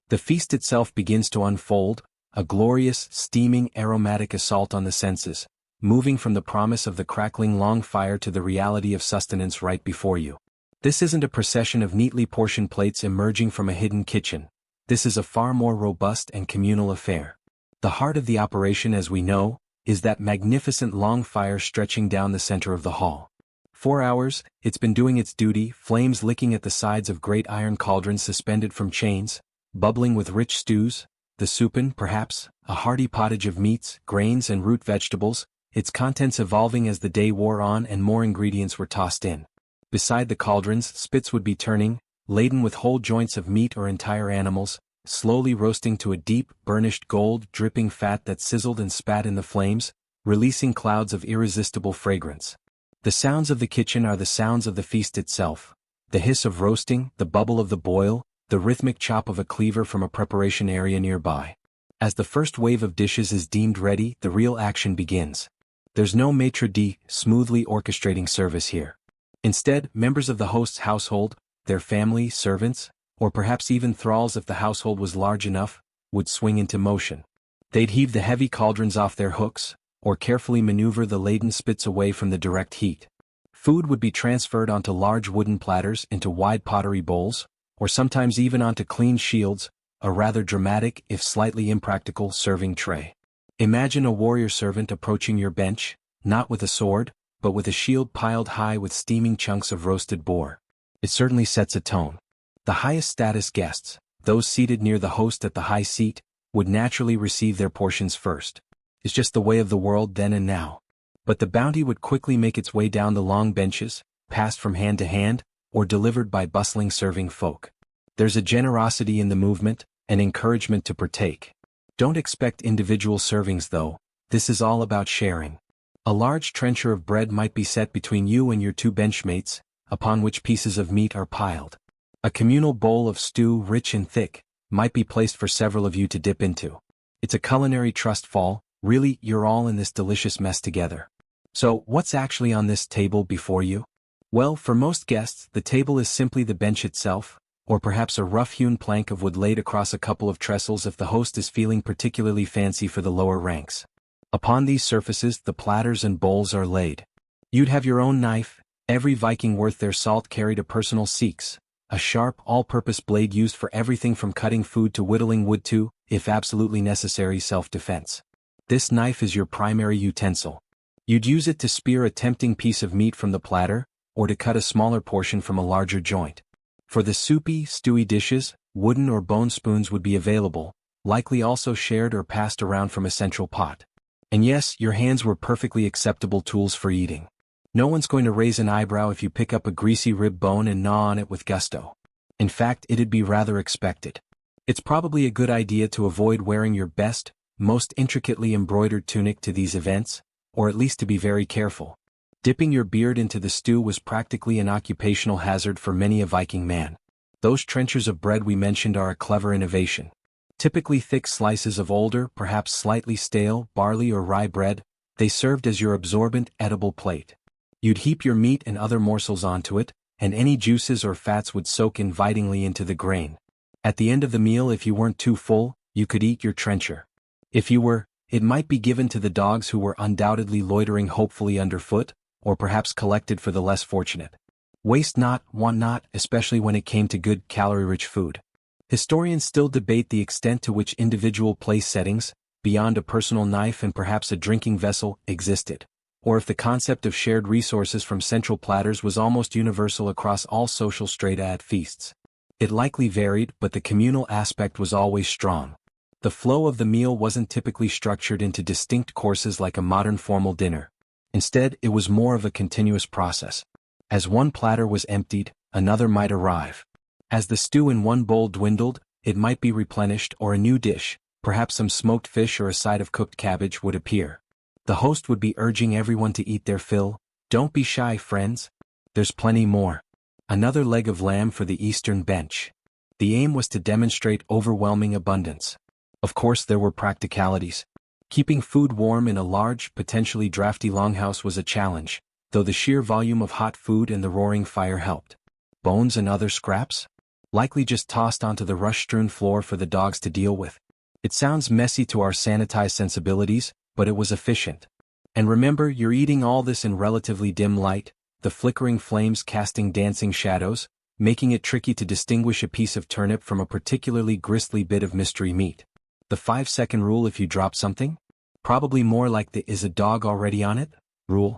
The feast itself begins to unfold, a glorious, steaming, aromatic assault on the senses, moving from the promise of the crackling long fire to the reality of sustenance right before you. This isn't a procession of neatly portioned plates emerging from a hidden kitchen. This is a far more robust and communal affair. The heart of the operation, as we know, is that magnificent long fire stretching down the center of the hall. 4 hours, it's been doing its duty, flames licking at the sides of great iron cauldrons suspended from chains, bubbling with rich stews, the soupen, perhaps, a hearty pottage of meats, grains and root vegetables, its contents evolving as the day wore on and more ingredients were tossed in. Beside the cauldrons, spits would be turning, laden with whole joints of meat or entire animals, slowly roasting to a deep, burnished gold, dripping fat that sizzled and spat in the flames, releasing clouds of irresistible fragrance. The sounds of the kitchen are the sounds of the feast itself. The hiss of roasting, the bubble of the boil, the rhythmic chop of a cleaver from a preparation area nearby. As the first wave of dishes is deemed ready, the real action begins. There's no maitre d' smoothly orchestrating service here. Instead, members of the host's household, their family, servants, or perhaps even thralls if the household was large enough, would swing into motion. They'd heave the heavy cauldrons off their hooks, or carefully maneuver the laden spits away from the direct heat. Food would be transferred onto large wooden platters into wide pottery bowls, or sometimes even onto clean shields, a rather dramatic, if slightly impractical, serving tray. Imagine a warrior servant approaching your bench, not with a sword, but with a shield piled high with steaming chunks of roasted boar. It certainly sets a tone. The highest status guests, those seated near the host at the high seat, would naturally receive their portions first. It's just the way of the world then and now. But the bounty would quickly make its way down the long benches, passed from hand to hand, or delivered by bustling serving folk. There's a generosity in the movement, an encouragement to partake. Don't expect individual servings though, this is all about sharing. A large trencher of bread might be set between you and your two benchmates, upon which pieces of meat are piled. A communal bowl of stew rich and thick might be placed for several of you to dip into. It's a culinary trust fall, really, you're all in this delicious mess together. So, what's actually on this table before you? Well, for most guests, the table is simply the bench itself, or perhaps a rough-hewn plank of wood laid across a couple of trestles if the host is feeling particularly fancy for the lower ranks. Upon these surfaces the platters and bowls are laid. You'd have your own knife, every Viking worth their salt carried a personal seeks, a sharp, all-purpose blade used for everything from cutting food to whittling wood to, if absolutely necessary, self-defense. This knife is your primary utensil. You'd use it to spear a tempting piece of meat from the platter, or to cut a smaller portion from a larger joint. For the soupy, stewy dishes, wooden or bone spoons would be available, likely also shared or passed around from a central pot. And yes, your hands were perfectly acceptable tools for eating. No one's going to raise an eyebrow if you pick up a greasy rib bone and gnaw on it with gusto. In fact, it'd be rather expected. It's probably a good idea to avoid wearing your best, most intricately embroidered tunic to these events, or at least to be very careful. Dipping your beard into the stew was practically an occupational hazard for many a Viking man. Those trenchers of bread we mentioned are a clever innovation. Typically thick slices of older, perhaps slightly stale, barley or rye bread, they served as your absorbent, edible plate. You'd heap your meat and other morsels onto it, and any juices or fats would soak invitingly into the grain. At the end of the meal, if you weren't too full, you could eat your trencher. If you were, it might be given to the dogs who were undoubtedly loitering hopefully underfoot, or perhaps collected for the less fortunate. Waste not, want not, especially when it came to good, calorie-rich food. Historians still debate the extent to which individual place settings, beyond a personal knife and perhaps a drinking vessel, existed. Or if the concept of shared resources from central platters was almost universal across all social strata at feasts. It likely varied, but the communal aspect was always strong. The flow of the meal wasn't typically structured into distinct courses like a modern formal dinner. Instead, it was more of a continuous process. As one platter was emptied, another might arrive. As the stew in one bowl dwindled, it might be replenished or a new dish, perhaps some smoked fish or a side of cooked cabbage, would appear. The host would be urging everyone to eat their fill. Don't be shy, friends. There's plenty more. Another leg of lamb for the Eastern bench. The aim was to demonstrate overwhelming abundance. Of course, there were practicalities. Keeping food warm in a large, potentially drafty longhouse was a challenge, though the sheer volume of hot food and the roaring fire helped. Bones and other scraps? Likely just tossed onto the rush-strewn floor for the dogs to deal with. It sounds messy to our sanitized sensibilities, but it was efficient. And remember, you're eating all this in relatively dim light, the flickering flames casting dancing shadows, making it tricky to distinguish a piece of turnip from a particularly gristly bit of mystery meat. The 5-second rule if you drop something? Probably more like the "is a dog already on it?" rule.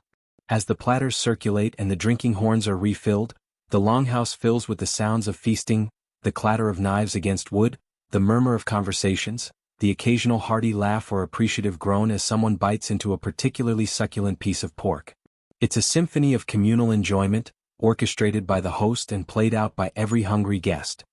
As the platters circulate and the drinking horns are refilled, the longhouse fills with the sounds of feasting, the clatter of knives against wood, the murmur of conversations, the occasional hearty laugh or appreciative groan as someone bites into a particularly succulent piece of pork. It's a symphony of communal enjoyment, orchestrated by the host and played out by every hungry guest.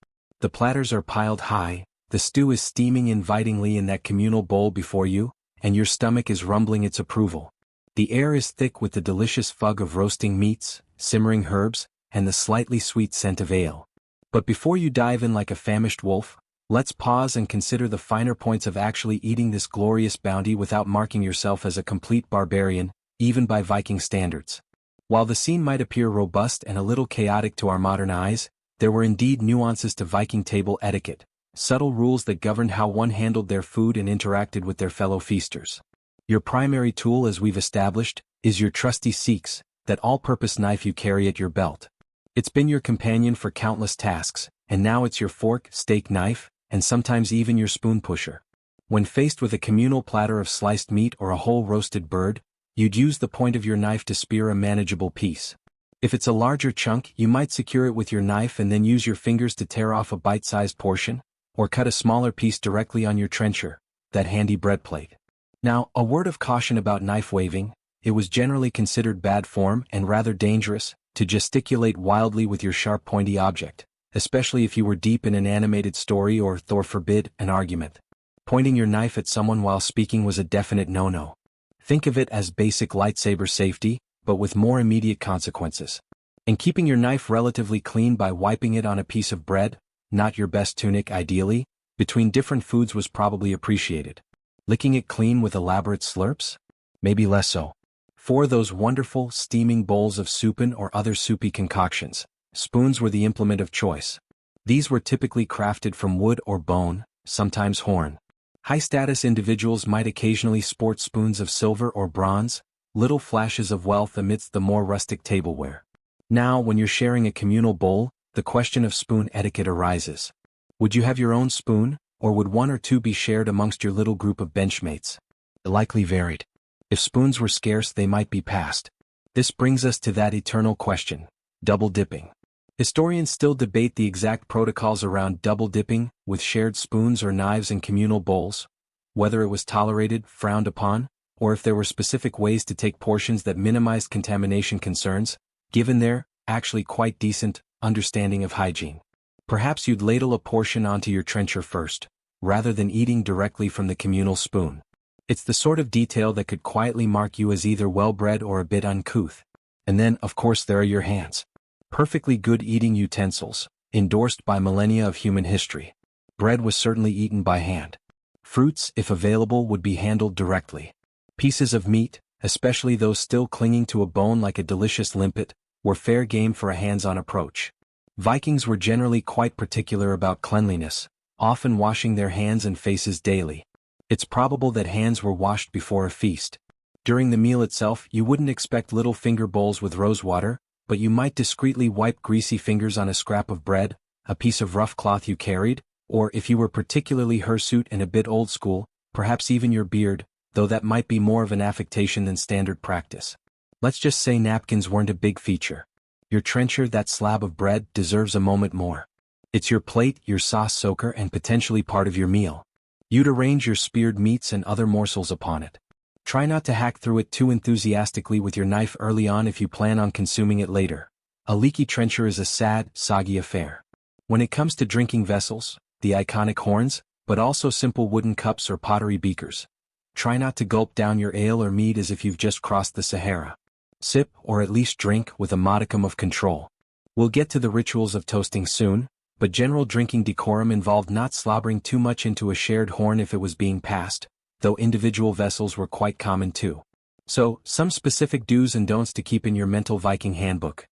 The platters are piled high, the stew is steaming invitingly in that communal bowl before you, and your stomach is rumbling its approval. The air is thick with the delicious fug of roasting meats, simmering herbs, and the slightly sweet scent of ale. But before you dive in like a famished wolf, let's pause and consider the finer points of actually eating this glorious bounty without marking yourself as a complete barbarian, even by Viking standards. While the scene might appear robust and a little chaotic to our modern eyes, there were indeed nuances to Viking table etiquette, subtle rules that governed how one handled their food and interacted with their fellow feasters. Your primary tool, as we've established, is your trusty seeks, that all-purpose knife you carry at your belt. It's been your companion for countless tasks, and now it's your fork, steak knife, and sometimes even your spoon pusher. When faced with a communal platter of sliced meat or a whole roasted bird, you'd use the point of your knife to spear a manageable piece. If it's a larger chunk, you might secure it with your knife and then use your fingers to tear off a bite-sized portion, or cut a smaller piece directly on your trencher, that handy bread plate. Now, a word of caution about knife waving: it was generally considered bad form and rather dangerous to gesticulate wildly with your sharp pointy object, especially if you were deep in an animated story or, Thor forbid, an argument. Pointing your knife at someone while speaking was a definite no-no. Think of it as basic lightsaber safety, but with more immediate consequences. And keeping your knife relatively clean by wiping it on a piece of bread, not your best tunic ideally, between different foods was probably appreciated. Licking it clean with elaborate slurps? Maybe less so. For those wonderful, steaming bowls of soupin or other soupy concoctions, spoons were the implement of choice. These were typically crafted from wood or bone, sometimes horn. High-status individuals might occasionally sport spoons of silver or bronze, little flashes of wealth amidst the more rustic tableware. Now, when you're sharing a communal bowl, the question of spoon etiquette arises. Would you have your own spoon, or would one or two be shared amongst your little group of benchmates? It likely varied. If spoons were scarce, they might be passed. This brings us to that eternal question: double dipping. Historians still debate the exact protocols around double dipping, with shared spoons or knives in communal bowls, whether it was tolerated, frowned upon, or if there were specific ways to take portions that minimized contamination concerns, given their, actually quite decent, understanding of hygiene. Perhaps you'd ladle a portion onto your trencher first, rather than eating directly from the communal spoon. It's the sort of detail that could quietly mark you as either well-bred or a bit uncouth. And then, of course, there are your hands. Perfectly good eating utensils, endorsed by millennia of human history. Bread was certainly eaten by hand. Fruits, if available, would be handled directly. Pieces of meat, especially those still clinging to a bone like a delicious limpet, were fair game for a hands-on approach. Vikings were generally quite particular about cleanliness, often washing their hands and faces daily. It's probable that hands were washed before a feast. During the meal itself, you wouldn't expect little finger bowls with rosewater, but you might discreetly wipe greasy fingers on a scrap of bread, a piece of rough cloth you carried, or if you were particularly hirsute and a bit old school, perhaps even your beard, though that might be more of an affectation than standard practice. Let's just say napkins weren't a big feature. Your trencher, that slab of bread, deserves a moment more. It's your plate, your sauce soaker, and potentially part of your meal. You'd arrange your speared meats and other morsels upon it. Try not to hack through it too enthusiastically with your knife early on if you plan on consuming it later. A leaky trencher is a sad, soggy affair. When it comes to drinking vessels, the iconic horns, but also simple wooden cups or pottery beakers. Try not to gulp down your ale or mead as if you've just crossed the Sahara. Sip, or at least drink, with a modicum of control. We'll get to the rituals of toasting soon, but general drinking decorum involved not slobbering too much into a shared horn if it was being passed, though individual vessels were quite common too. So, some specific do's and don'ts to keep in your mental Viking handbook.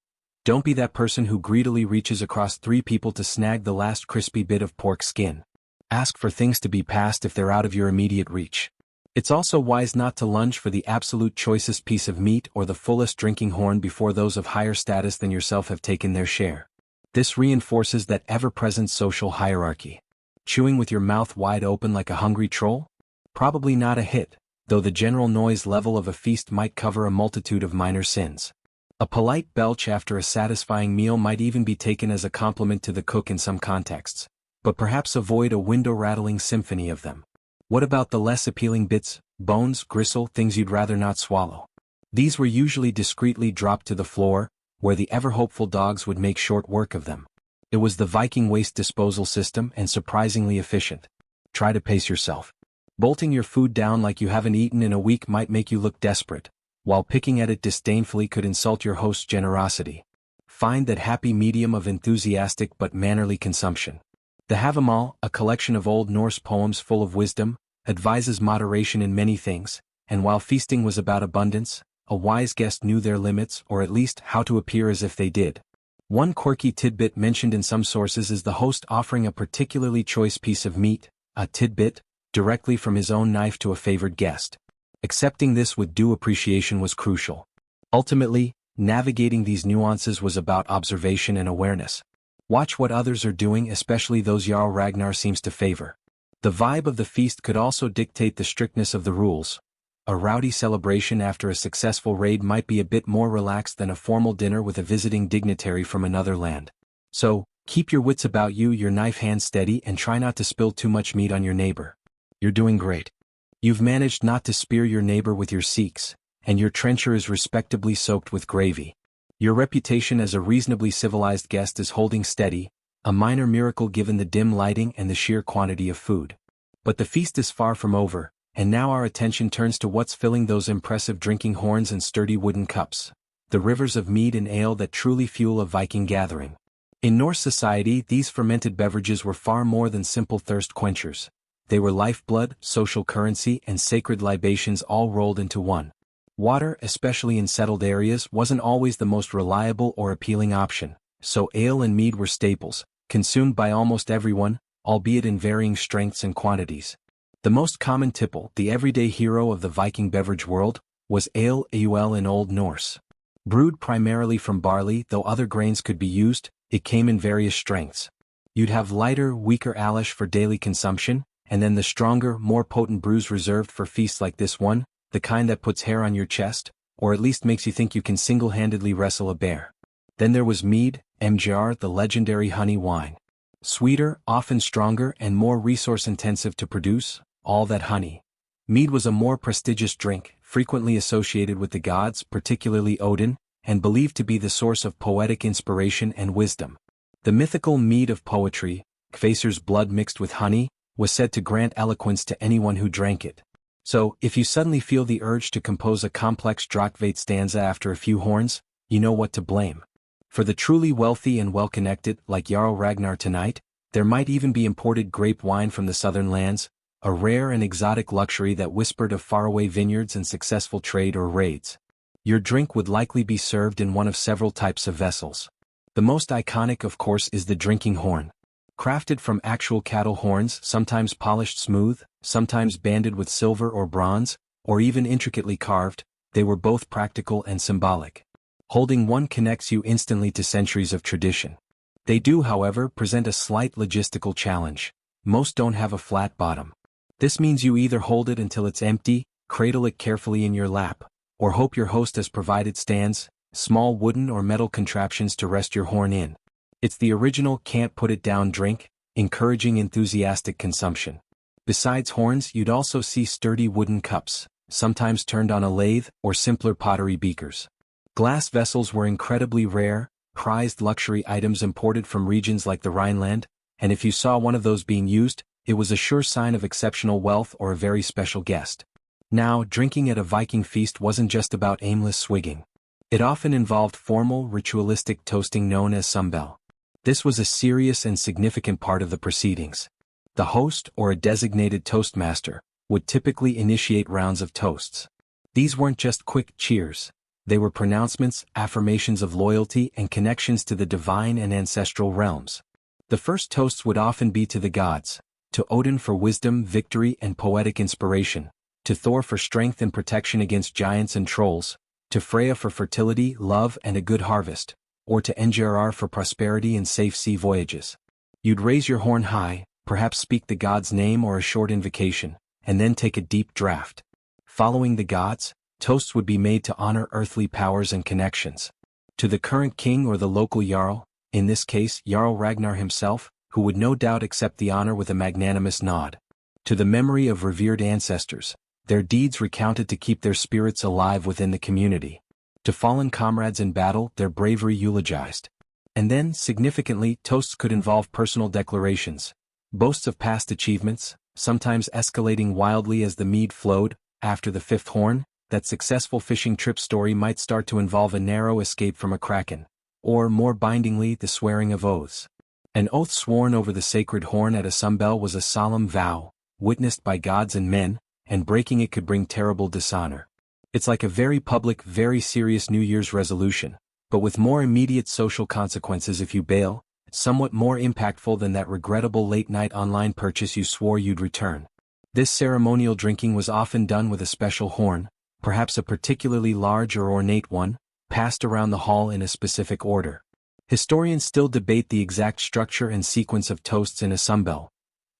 Don't be that person who greedily reaches across 3 people to snag the last crispy bit of pork skin. Ask for things to be passed if they're out of your immediate reach. It's also wise not to lunge for the absolute choicest piece of meat or the fullest drinking horn before those of higher status than yourself have taken their share. This reinforces that ever-present social hierarchy. Chewing with your mouth wide open like a hungry troll? Probably not a hit, though the general noise level of a feast might cover a multitude of minor sins. A polite belch after a satisfying meal might even be taken as a compliment to the cook in some contexts, but perhaps avoid a window-rattling symphony of them. What about the less appealing bits, bones, gristle, things you'd rather not swallow? These were usually discreetly dropped to the floor, where the ever-hopeful dogs would make short work of them. It was the Viking waste disposal system, and surprisingly efficient. Try to pace yourself. Bolting your food down like you haven't eaten in a week might make you look desperate, while picking at it disdainfully could insult your host's generosity. Find that happy medium of enthusiastic but mannerly consumption. The Havamal, a collection of Old Norse poems full of wisdom, advises moderation in many things, and while feasting was about abundance, a wise guest knew their limits, or at least how to appear as if they did. One quirky tidbit mentioned in some sources is the host offering a particularly choice piece of meat, a tidbit, directly from his own knife to a favored guest. Accepting this with due appreciation was crucial. Ultimately, navigating these nuances was about observation and awareness. Watch what others are doing, especially those Jarl Ragnar seems to favor. The vibe of the feast could also dictate the strictness of the rules. A rowdy celebration after a successful raid might be a bit more relaxed than a formal dinner with a visiting dignitary from another land. So, keep your wits about you, your knife hand steady, and try not to spill too much meat on your neighbor. You're doing great. You've managed not to spear your neighbor with your seeks, and your trencher is respectably soaked with gravy. Your reputation as a reasonably civilized guest is holding steady, a minor miracle given the dim lighting and the sheer quantity of food. But the feast is far from over, and now our attention turns to what's filling those impressive drinking horns and sturdy wooden cups, the rivers of mead and ale that truly fuel a Viking gathering. In Norse society, these fermented beverages were far more than simple thirst quenchers. They were lifeblood, social currency, and sacred libations all rolled into one. Water, especially in settled areas, wasn't always the most reliable or appealing option, so ale and mead were staples, consumed by almost everyone, albeit in varying strengths and quantities. The most common tipple, the everyday hero of the Viking beverage world, was ale in Old Norse. Brewed primarily from barley, though other grains could be used, it came in various strengths. You'd have lighter, weaker alish for daily consumption, and then the stronger, more potent brews reserved for feasts like this one, the kind that puts hair on your chest, or at least makes you think you can single-handedly wrestle a bear. Then there was mead, MGR, the legendary honey wine. Sweeter, often stronger, and more resource-intensive to produce, all that honey. Mead was a more prestigious drink, frequently associated with the gods, particularly Odin, and believed to be the source of poetic inspiration and wisdom. The mythical mead of poetry, Kvaser's blood mixed with honey, was said to grant eloquence to anyone who drank it. So, if you suddenly feel the urge to compose a complex Drottningvatt stanza after a few horns, you know what to blame. For the truly wealthy and well-connected, like Jarl Ragnar tonight, there might even be imported grape wine from the southern lands, a rare and exotic luxury that whispered of faraway vineyards and successful trade or raids. Your drink would likely be served in one of several types of vessels. The most iconic, of course, is the drinking horn. Crafted from actual cattle horns, sometimes polished smooth, sometimes banded with silver or bronze, or even intricately carved, they were both practical and symbolic. Holding one connects you instantly to centuries of tradition. They do, however, present a slight logistical challenge. Most don't have a flat bottom. This means you either hold it until it's empty, cradle it carefully in your lap, or hope your host has provided stands, small wooden or metal contraptions to rest your horn in. It's the original can't put it down drink, encouraging enthusiastic consumption. Besides horns, you'd also see sturdy wooden cups, sometimes turned on a lathe, or simpler pottery beakers. Glass vessels were incredibly rare, prized luxury items imported from regions like the Rhineland, and if you saw one of those being used, it was a sure sign of exceptional wealth or a very special guest. Now, drinking at a Viking feast wasn't just about aimless swigging. It often involved formal, ritualistic toasting known as sumbel. This was a serious and significant part of the proceedings. The host, or a designated toastmaster, would typically initiate rounds of toasts. These weren't just quick cheers. They were pronouncements, affirmations of loyalty, and connections to the divine and ancestral realms. The first toasts would often be to the gods, to Odin for wisdom, victory, and poetic inspiration, to Thor for strength and protection against giants and trolls, to Freya for fertility, love, and a good harvest, or to Njrr for prosperity and safe sea voyages. You'd raise your horn high, perhaps speak the god's name or a short invocation, and then take a deep draught. Following the gods, toasts would be made to honor earthly powers and connections. To the current king or the local jarl, in this case Jarl Ragnar himself, who would no doubt accept the honor with a magnanimous nod. To the memory of revered ancestors, their deeds recounted to keep their spirits alive within the community. To fallen comrades in battle, their bravery eulogized. And then, significantly, toasts could involve personal declarations, boasts of past achievements, sometimes escalating wildly as the mead flowed. After the fifth horn, that successful fishing trip story might start to involve a narrow escape from a kraken, or, more bindingly, the swearing of oaths. An oath sworn over the sacred horn at a sumbel was a solemn vow, witnessed by gods and men, and breaking it could bring terrible dishonor. It's like a very public, very serious New Year's resolution, but with more immediate social consequences if you bail, somewhat more impactful than that regrettable late-night online purchase you swore you'd return. This ceremonial drinking was often done with a special horn, perhaps a particularly large or ornate one, passed around the hall in a specific order. Historians still debate the exact structure and sequence of toasts in a sumbel,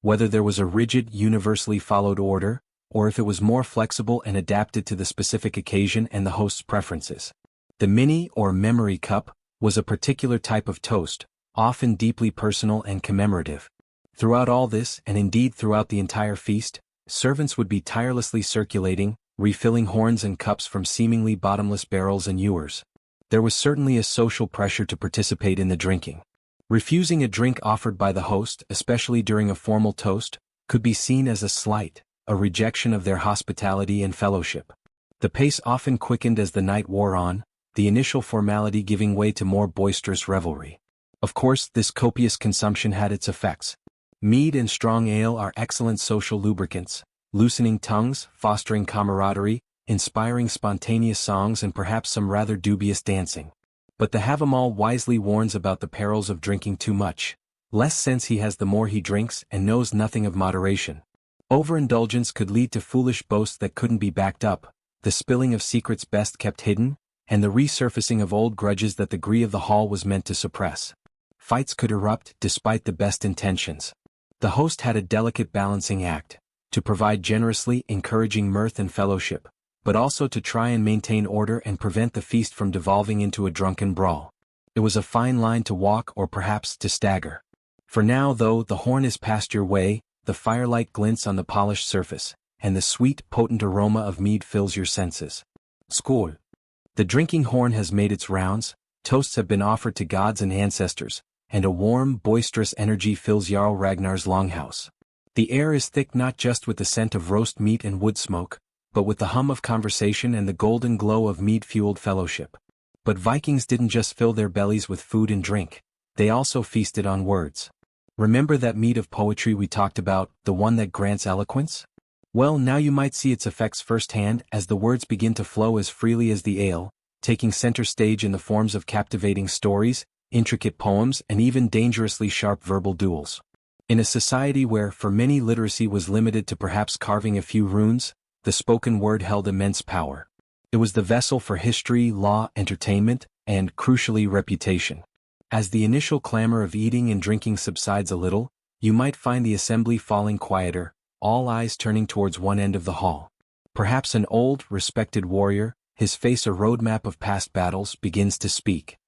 whether there was a rigid, universally followed order, or if it was more flexible and adapted to the specific occasion and the host's preferences. The mini or memory cup was a particular type of toast, often deeply personal and commemorative. Throughout all this, and indeed throughout the entire feast, servants would be tirelessly circulating, refilling horns and cups from seemingly bottomless barrels and ewers. There was certainly a social pressure to participate in the drinking. Refusing a drink offered by the host, especially during a formal toast, could be seen as a slight, a rejection of their hospitality and fellowship. The pace often quickened as the night wore on, the initial formality giving way to more boisterous revelry. Of course, this copious consumption had its effects. Mead and strong ale are excellent social lubricants, loosening tongues, fostering camaraderie, inspiring spontaneous songs and perhaps some rather dubious dancing. But the Havamal wisely warns about the perils of drinking too much. Less sense he has the more he drinks and knows nothing of moderation. Overindulgence could lead to foolish boasts that couldn't be backed up, the spilling of secrets best kept hidden, and the resurfacing of old grudges that the gree of the hall was meant to suppress. Fights could erupt despite the best intentions. The host had a delicate balancing act, to provide generously, encouraging mirth and fellowship, but also to try and maintain order and prevent the feast from devolving into a drunken brawl. It was a fine line to walk or perhaps to stagger. For now, though, the horn is past your way, the firelight glints on the polished surface, and the sweet, potent aroma of mead fills your senses. Skål! The drinking horn has made its rounds, toasts have been offered to gods and ancestors, and a warm, boisterous energy fills Jarl Ragnar's longhouse. The air is thick not just with the scent of roast meat and wood smoke, but with the hum of conversation and the golden glow of mead-fueled fellowship. But Vikings didn't just fill their bellies with food and drink, they also feasted on words. Remember that mead of poetry we talked about, the one that grants eloquence? Well, now you might see its effects firsthand as the words begin to flow as freely as the ale, taking center stage in the forms of captivating stories, intricate poems, and even dangerously sharp verbal duels. In a society where, for many, literacy was limited to perhaps carving a few runes, the spoken word held immense power. It was the vessel for history, law, entertainment, and, crucially, reputation. As the initial clamor of eating and drinking subsides a little, you might find the assembly falling quieter, all eyes turning towards one end of the hall. Perhaps an old, respected warrior, his face a roadmap of past battles, begins to speak.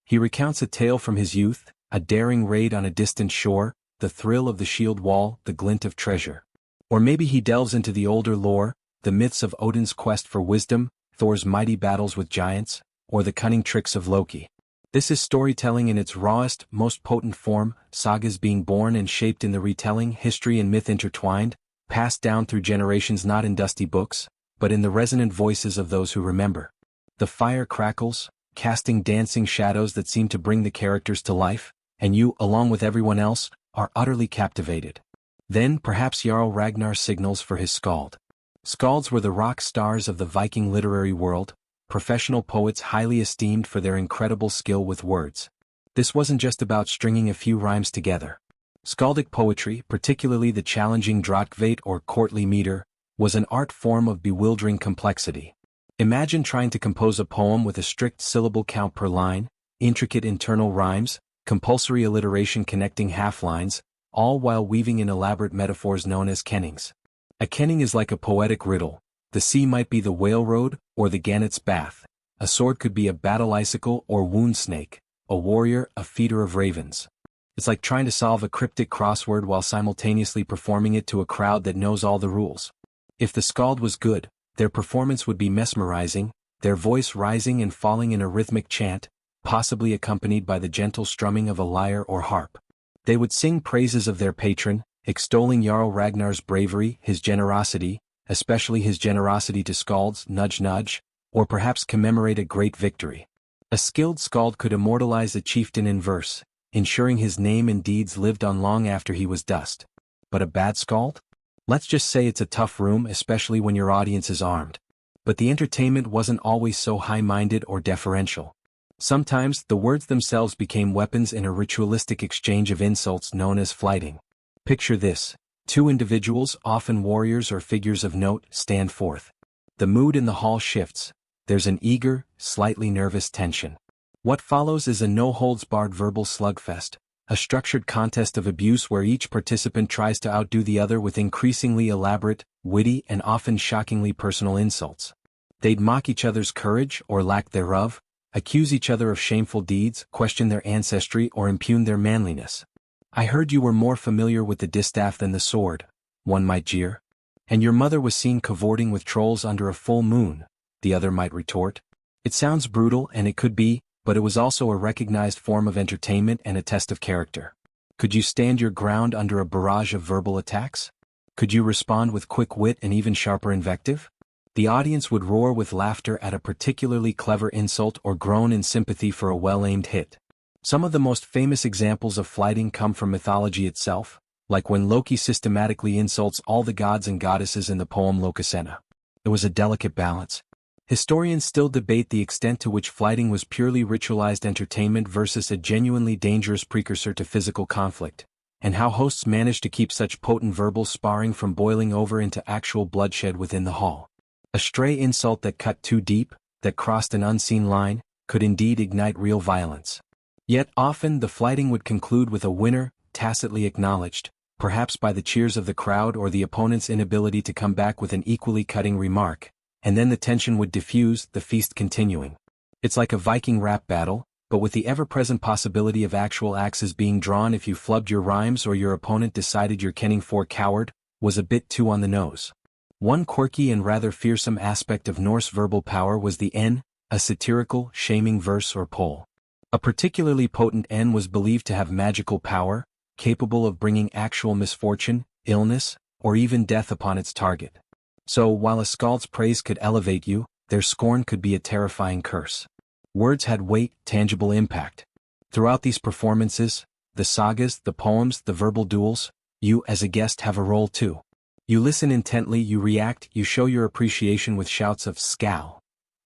He recounts a tale from his youth, a daring raid on a distant shore, the thrill of the shield wall, the glint of treasure. Or maybe he delves into the older lore, the myths of Odin's quest for wisdom, Thor's mighty battles with giants, or the cunning tricks of Loki. This is storytelling in its rawest, most potent form, sagas being born and shaped in the retelling, history and myth intertwined, passed down through generations not in dusty books, but in the resonant voices of those who remember. The fire crackles, casting dancing shadows that seem to bring the characters to life, and you, along with everyone else, are utterly captivated. Then perhaps Jarl Ragnar signals for his skald. Skalds were the rock stars of the Viking literary world, professional poets highly esteemed for their incredible skill with words. This wasn't just about stringing a few rhymes together. Skaldic poetry, particularly the challenging Drottkvad or courtly meter, was an art form of bewildering complexity. Imagine trying to compose a poem with a strict syllable count per line, intricate internal rhymes, compulsory alliteration connecting half-lines, all while weaving in elaborate metaphors known as kennings. A kenning is like a poetic riddle. The sea might be the whale road, or the gannet's bath. A sword could be a battle icicle or wound snake. A warrior, a feeder of ravens. It's like trying to solve a cryptic crossword while simultaneously performing it to a crowd that knows all the rules. If the skald was good, their performance would be mesmerizing, their voice rising and falling in a rhythmic chant, possibly accompanied by the gentle strumming of a lyre or harp. They would sing praises of their patron, extolling Jarl Ragnar's bravery, his generosity, especially his generosity to skalds, nudge nudge, or perhaps commemorate a great victory. A skilled skald could immortalize a chieftain in verse, ensuring his name and deeds lived on long after he was dust. But a bad skald? Let's just say it's a tough room, especially when your audience is armed. But the entertainment wasn't always so high-minded or deferential. Sometimes, the words themselves became weapons in a ritualistic exchange of insults known as flyting. Picture this. Two individuals, often warriors or figures of note, stand forth. The mood in the hall shifts. There's an eager, slightly nervous tension. What follows is a no-holds-barred verbal slugfest, a structured contest of abuse where each participant tries to outdo the other with increasingly elaborate, witty and often shockingly personal insults. They'd mock each other's courage or lack thereof, accuse each other of shameful deeds, question their ancestry or impugn their manliness. "I heard you were more familiar with the distaff than the sword," one might jeer. "And your mother was seen cavorting with trolls under a full moon," the other might retort. It sounds brutal, and it could be, but it was also a recognized form of entertainment and a test of character. Could you stand your ground under a barrage of verbal attacks? Could you respond with quick wit and even sharper invective? The audience would roar with laughter at a particularly clever insult or groan in sympathy for a well-aimed hit. Some of the most famous examples of flyting come from mythology itself, like when Loki systematically insults all the gods and goddesses in the poem Lokasenna. It was a delicate balance. Historians still debate the extent to which flyting was purely ritualized entertainment versus a genuinely dangerous precursor to physical conflict, and how hosts managed to keep such potent verbal sparring from boiling over into actual bloodshed within the hall. A stray insult that cut too deep, that crossed an unseen line, could indeed ignite real violence. Yet often the flyting would conclude with a winner, tacitly acknowledged, perhaps by the cheers of the crowd or the opponent's inability to come back with an equally cutting remark, and then the tension would diffuse, the feast continuing. It's like a Viking rap battle, but with the ever-present possibility of actual axes being drawn if you flubbed your rhymes or your opponent decided your kenning for coward was a bit too on the nose. One quirky and rather fearsome aspect of Norse verbal power was the N, a satirical, shaming verse or poll. A particularly potent N was believed to have magical power, capable of bringing actual misfortune, illness, or even death upon its target. So while a skald's praise could elevate you, their scorn could be a terrifying curse. Words had weight, tangible impact. Throughout these performances, the sagas, the poems, the verbal duels, you as a guest have a role too. You listen intently, you react, you show your appreciation with shouts of "scowl,"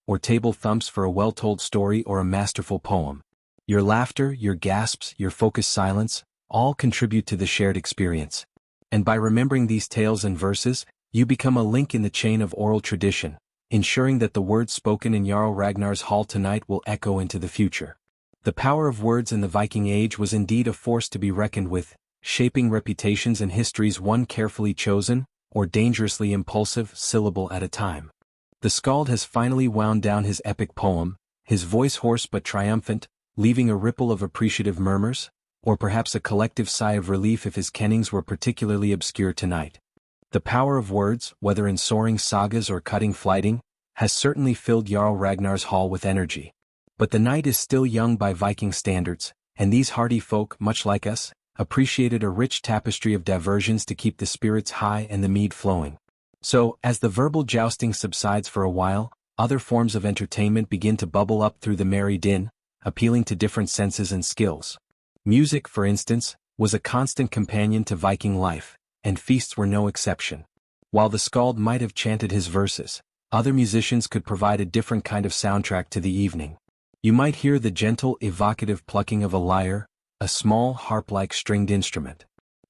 or table thumps for a well-told story or a masterful poem. Your laughter, your gasps, your focused silence, all contribute to the shared experience. And by remembering these tales and verses, you become a link in the chain of oral tradition, ensuring that the words spoken in Jarl Ragnar's hall tonight will echo into the future. The power of words in the Viking Age was indeed a force to be reckoned with, shaping reputations and histories one carefully chosen, or dangerously impulsive syllable at a time. The skald has finally wound down his epic poem, his voice hoarse but triumphant, leaving a ripple of appreciative murmurs, or perhaps a collective sigh of relief if his kennings were particularly obscure tonight. The power of words, whether in soaring sagas or cutting flighting, has certainly filled Jarl Ragnar's hall with energy. But the night is still young by Viking standards, and these hardy folk, much like us, appreciated a rich tapestry of diversions to keep the spirits high and the mead flowing. So, as the verbal jousting subsides for a while, other forms of entertainment begin to bubble up through the merry din, appealing to different senses and skills. Music, for instance, was a constant companion to Viking life, and feasts were no exception. While the skald might have chanted his verses, other musicians could provide a different kind of soundtrack to the evening. You might hear the gentle, evocative plucking of a lyre, a small harp-like stringed instrument.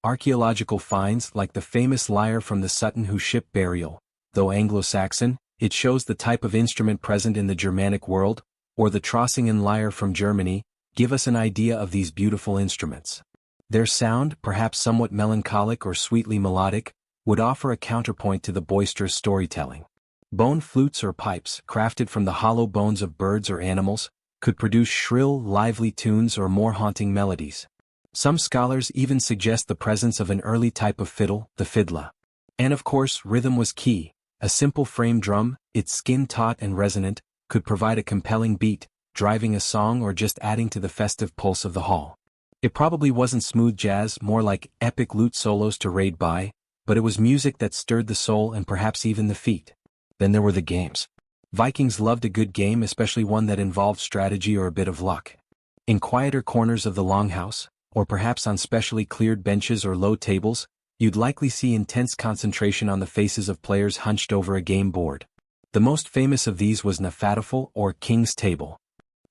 Archaeological finds like the famous lyre from the Sutton Hoo ship burial, though Anglo-Saxon, it shows the type of instrument present in the Germanic world, or the Trossingen lyre from Germany, give us an idea of these beautiful instruments. Their sound, perhaps somewhat melancholic or sweetly melodic, would offer a counterpoint to the boisterous storytelling. Bone flutes or pipes, crafted from the hollow bones of birds or animals, could produce shrill, lively tunes or more haunting melodies. Some scholars even suggest the presence of an early type of fiddle, the fiddla. And of course, rhythm was key. A simple frame drum, its skin taut and resonant, could provide a compelling beat, driving a song or just adding to the festive pulse of the hall. It probably wasn't smooth jazz, more like epic lute solos to raid by, but it was music that stirred the soul and perhaps even the feet. Then there were the games. Vikings loved a good game, especially one that involved strategy or a bit of luck. In quieter corners of the longhouse, or perhaps on specially cleared benches or low tables, you'd likely see intense concentration on the faces of players hunched over a game board. The most famous of these was Nafatafel, or King's Table.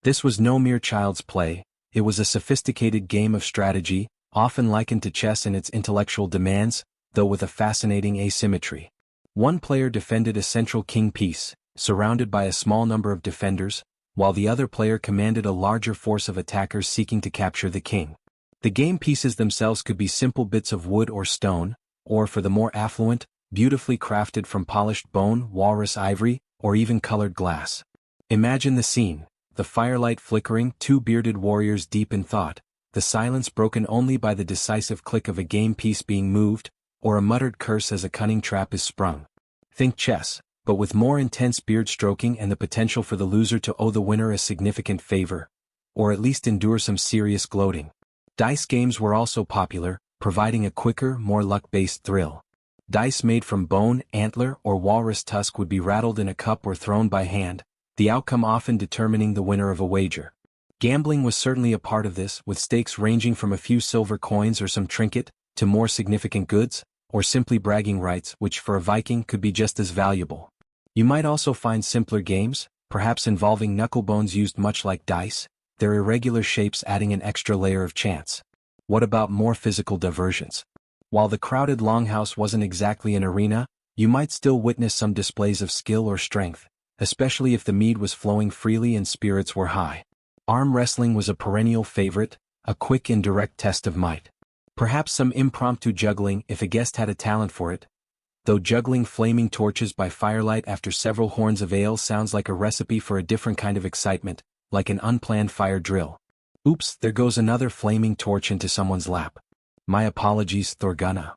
This was no mere child's play, it was a sophisticated game of strategy, often likened to chess in its intellectual demands, though with a fascinating asymmetry. One player defended a central king piece, surrounded by a small number of defenders, while the other player commanded a larger force of attackers seeking to capture the king. The game pieces themselves could be simple bits of wood or stone, or for the more affluent, beautifully crafted from polished bone, walrus ivory, or even colored glass. Imagine the scene, the firelight flickering, two bearded warriors deep in thought, the silence broken only by the decisive click of a game piece being moved, or a muttered curse as a cunning trap is sprung. Think chess, but with more intense beard stroking and the potential for the loser to owe the winner a significant favor, or at least endure some serious gloating. Dice games were also popular, providing a quicker, more luck-based thrill. Dice made from bone, antler, or walrus tusk would be rattled in a cup or thrown by hand, the outcome often determining the winner of a wager. Gambling was certainly a part of this, with stakes ranging from a few silver coins or some trinket, to more significant goods, or simply bragging rights, which for a Viking could be just as valuable. You might also find simpler games, perhaps involving knucklebones used much like dice, their irregular shapes adding an extra layer of chance. What about more physical diversions? While the crowded longhouse wasn't exactly an arena, you might still witness some displays of skill or strength, especially if the mead was flowing freely and spirits were high. Arm wrestling was a perennial favorite, a quick and direct test of might. Perhaps some impromptu juggling if a guest had a talent for it, though juggling flaming torches by firelight after several horns of ale sounds like a recipe for a different kind of excitement, like an unplanned fire drill. Oops, there goes another flaming torch into someone's lap. My apologies, Thorgunna.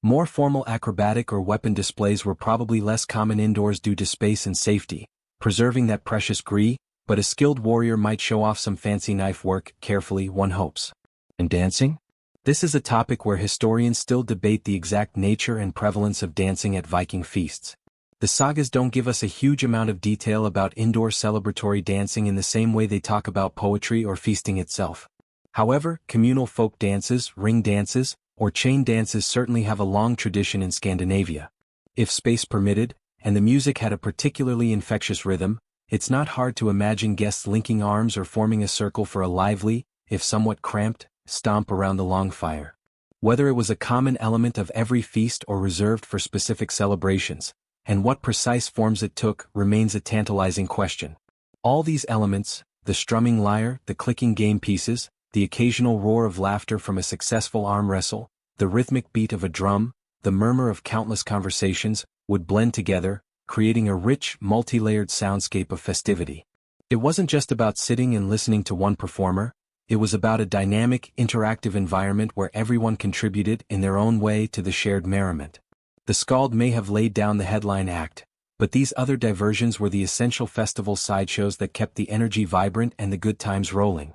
More formal acrobatic or weapon displays were probably less common indoors due to space and safety, preserving that precious gree, but a skilled warrior might show off some fancy knife work, carefully, one hopes. And dancing? This is a topic where historians still debate the exact nature and prevalence of dancing at Viking feasts. The sagas don't give us a huge amount of detail about indoor celebratory dancing in the same way they talk about poetry or feasting itself. However, communal folk dances, ring dances, or chain dances certainly have a long tradition in Scandinavia. If space permitted, and the music had a particularly infectious rhythm, it's not hard to imagine guests linking arms or forming a circle for a lively, if somewhat cramped, stomp around the long fire. Whether it was a common element of every feast or reserved for specific celebrations, and what precise forms it took, remains a tantalizing question. All these elements, the strumming lyre, the clicking game pieces, the occasional roar of laughter from a successful arm wrestle, the rhythmic beat of a drum, the murmur of countless conversations, would blend together, creating a rich, multi-layered soundscape of festivity. It wasn't just about sitting and listening to one performer, it was about a dynamic, interactive environment where everyone contributed in their own way to the shared merriment. The skald may have laid down the headline act, but these other diversions were the essential festival sideshows that kept the energy vibrant and the good times rolling.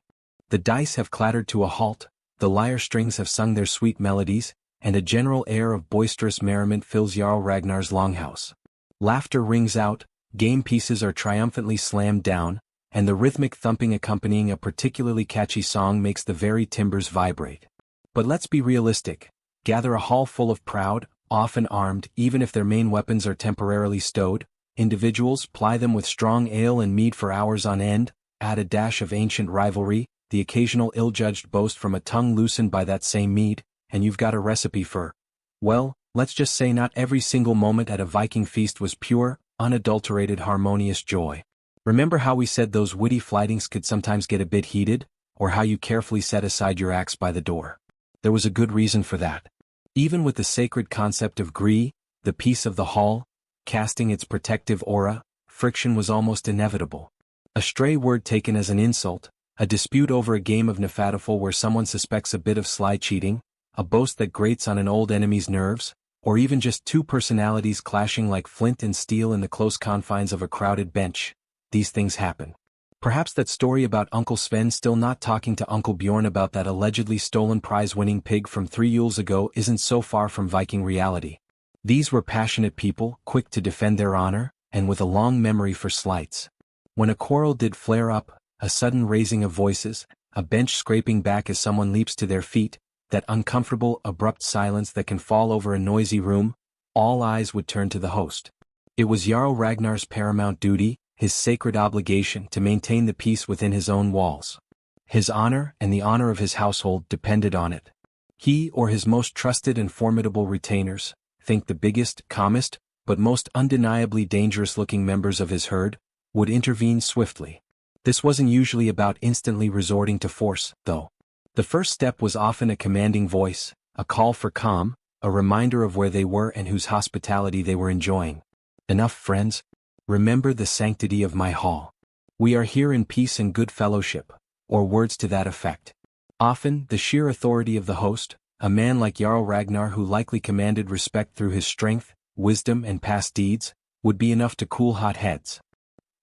The dice have clattered to a halt, the lyre strings have sung their sweet melodies, and a general air of boisterous merriment fills Jarl Ragnar's longhouse. Laughter rings out, game pieces are triumphantly slammed down, and the rhythmic thumping accompanying a particularly catchy song makes the very timbers vibrate. But let's be realistic. Gather a hall full of proud, often armed, even if their main weapons are temporarily stowed, individuals, ply them with strong ale and mead for hours on end, add a dash of ancient rivalry, the occasional ill-judged boast from a tongue loosened by that same mead, and you've got a recipe for, well, let's just say not every single moment at a Viking feast was pure, unadulterated harmonious joy. Remember how we said those witty flightings could sometimes get a bit heated, or how you carefully set aside your axe by the door? There was a good reason for that. Even with the sacred concept of gree, the peace of the hall, casting its protective aura, friction was almost inevitable. A stray word taken as an insult, a dispute over a game of Nefataful where someone suspects a bit of sly cheating, a boast that grates on an old enemy's nerves, or even just two personalities clashing like flint and steel in the close confines of a crowded bench. These things happen. Perhaps that story about Uncle Sven still not talking to Uncle Bjorn about that allegedly stolen prize-winning pig from 3 Yules ago isn't so far from Viking reality. These were passionate people, quick to defend their honor, and with a long memory for slights. When a quarrel did flare up, a sudden raising of voices, a bench scraping back as someone leaps to their feet, that uncomfortable, abrupt silence that can fall over a noisy room, all eyes would turn to the host. It was Jarl Ragnar's paramount duty, his sacred obligation to maintain the peace within his own walls. His honor and the honor of his household depended on it. He or his most trusted and formidable retainers, think the biggest, calmest, but most undeniably dangerous-looking members of his herd, would intervene swiftly. This wasn't usually about instantly resorting to force, though. The first step was often a commanding voice, a call for calm, a reminder of where they were and whose hospitality they were enjoying. Enough, friends. Remember the sanctity of my hall. We are here in peace and good fellowship, or words to that effect. Often, the sheer authority of the host, a man like Jarl Ragnar who likely commanded respect through his strength, wisdom and past deeds, would be enough to cool hot heads.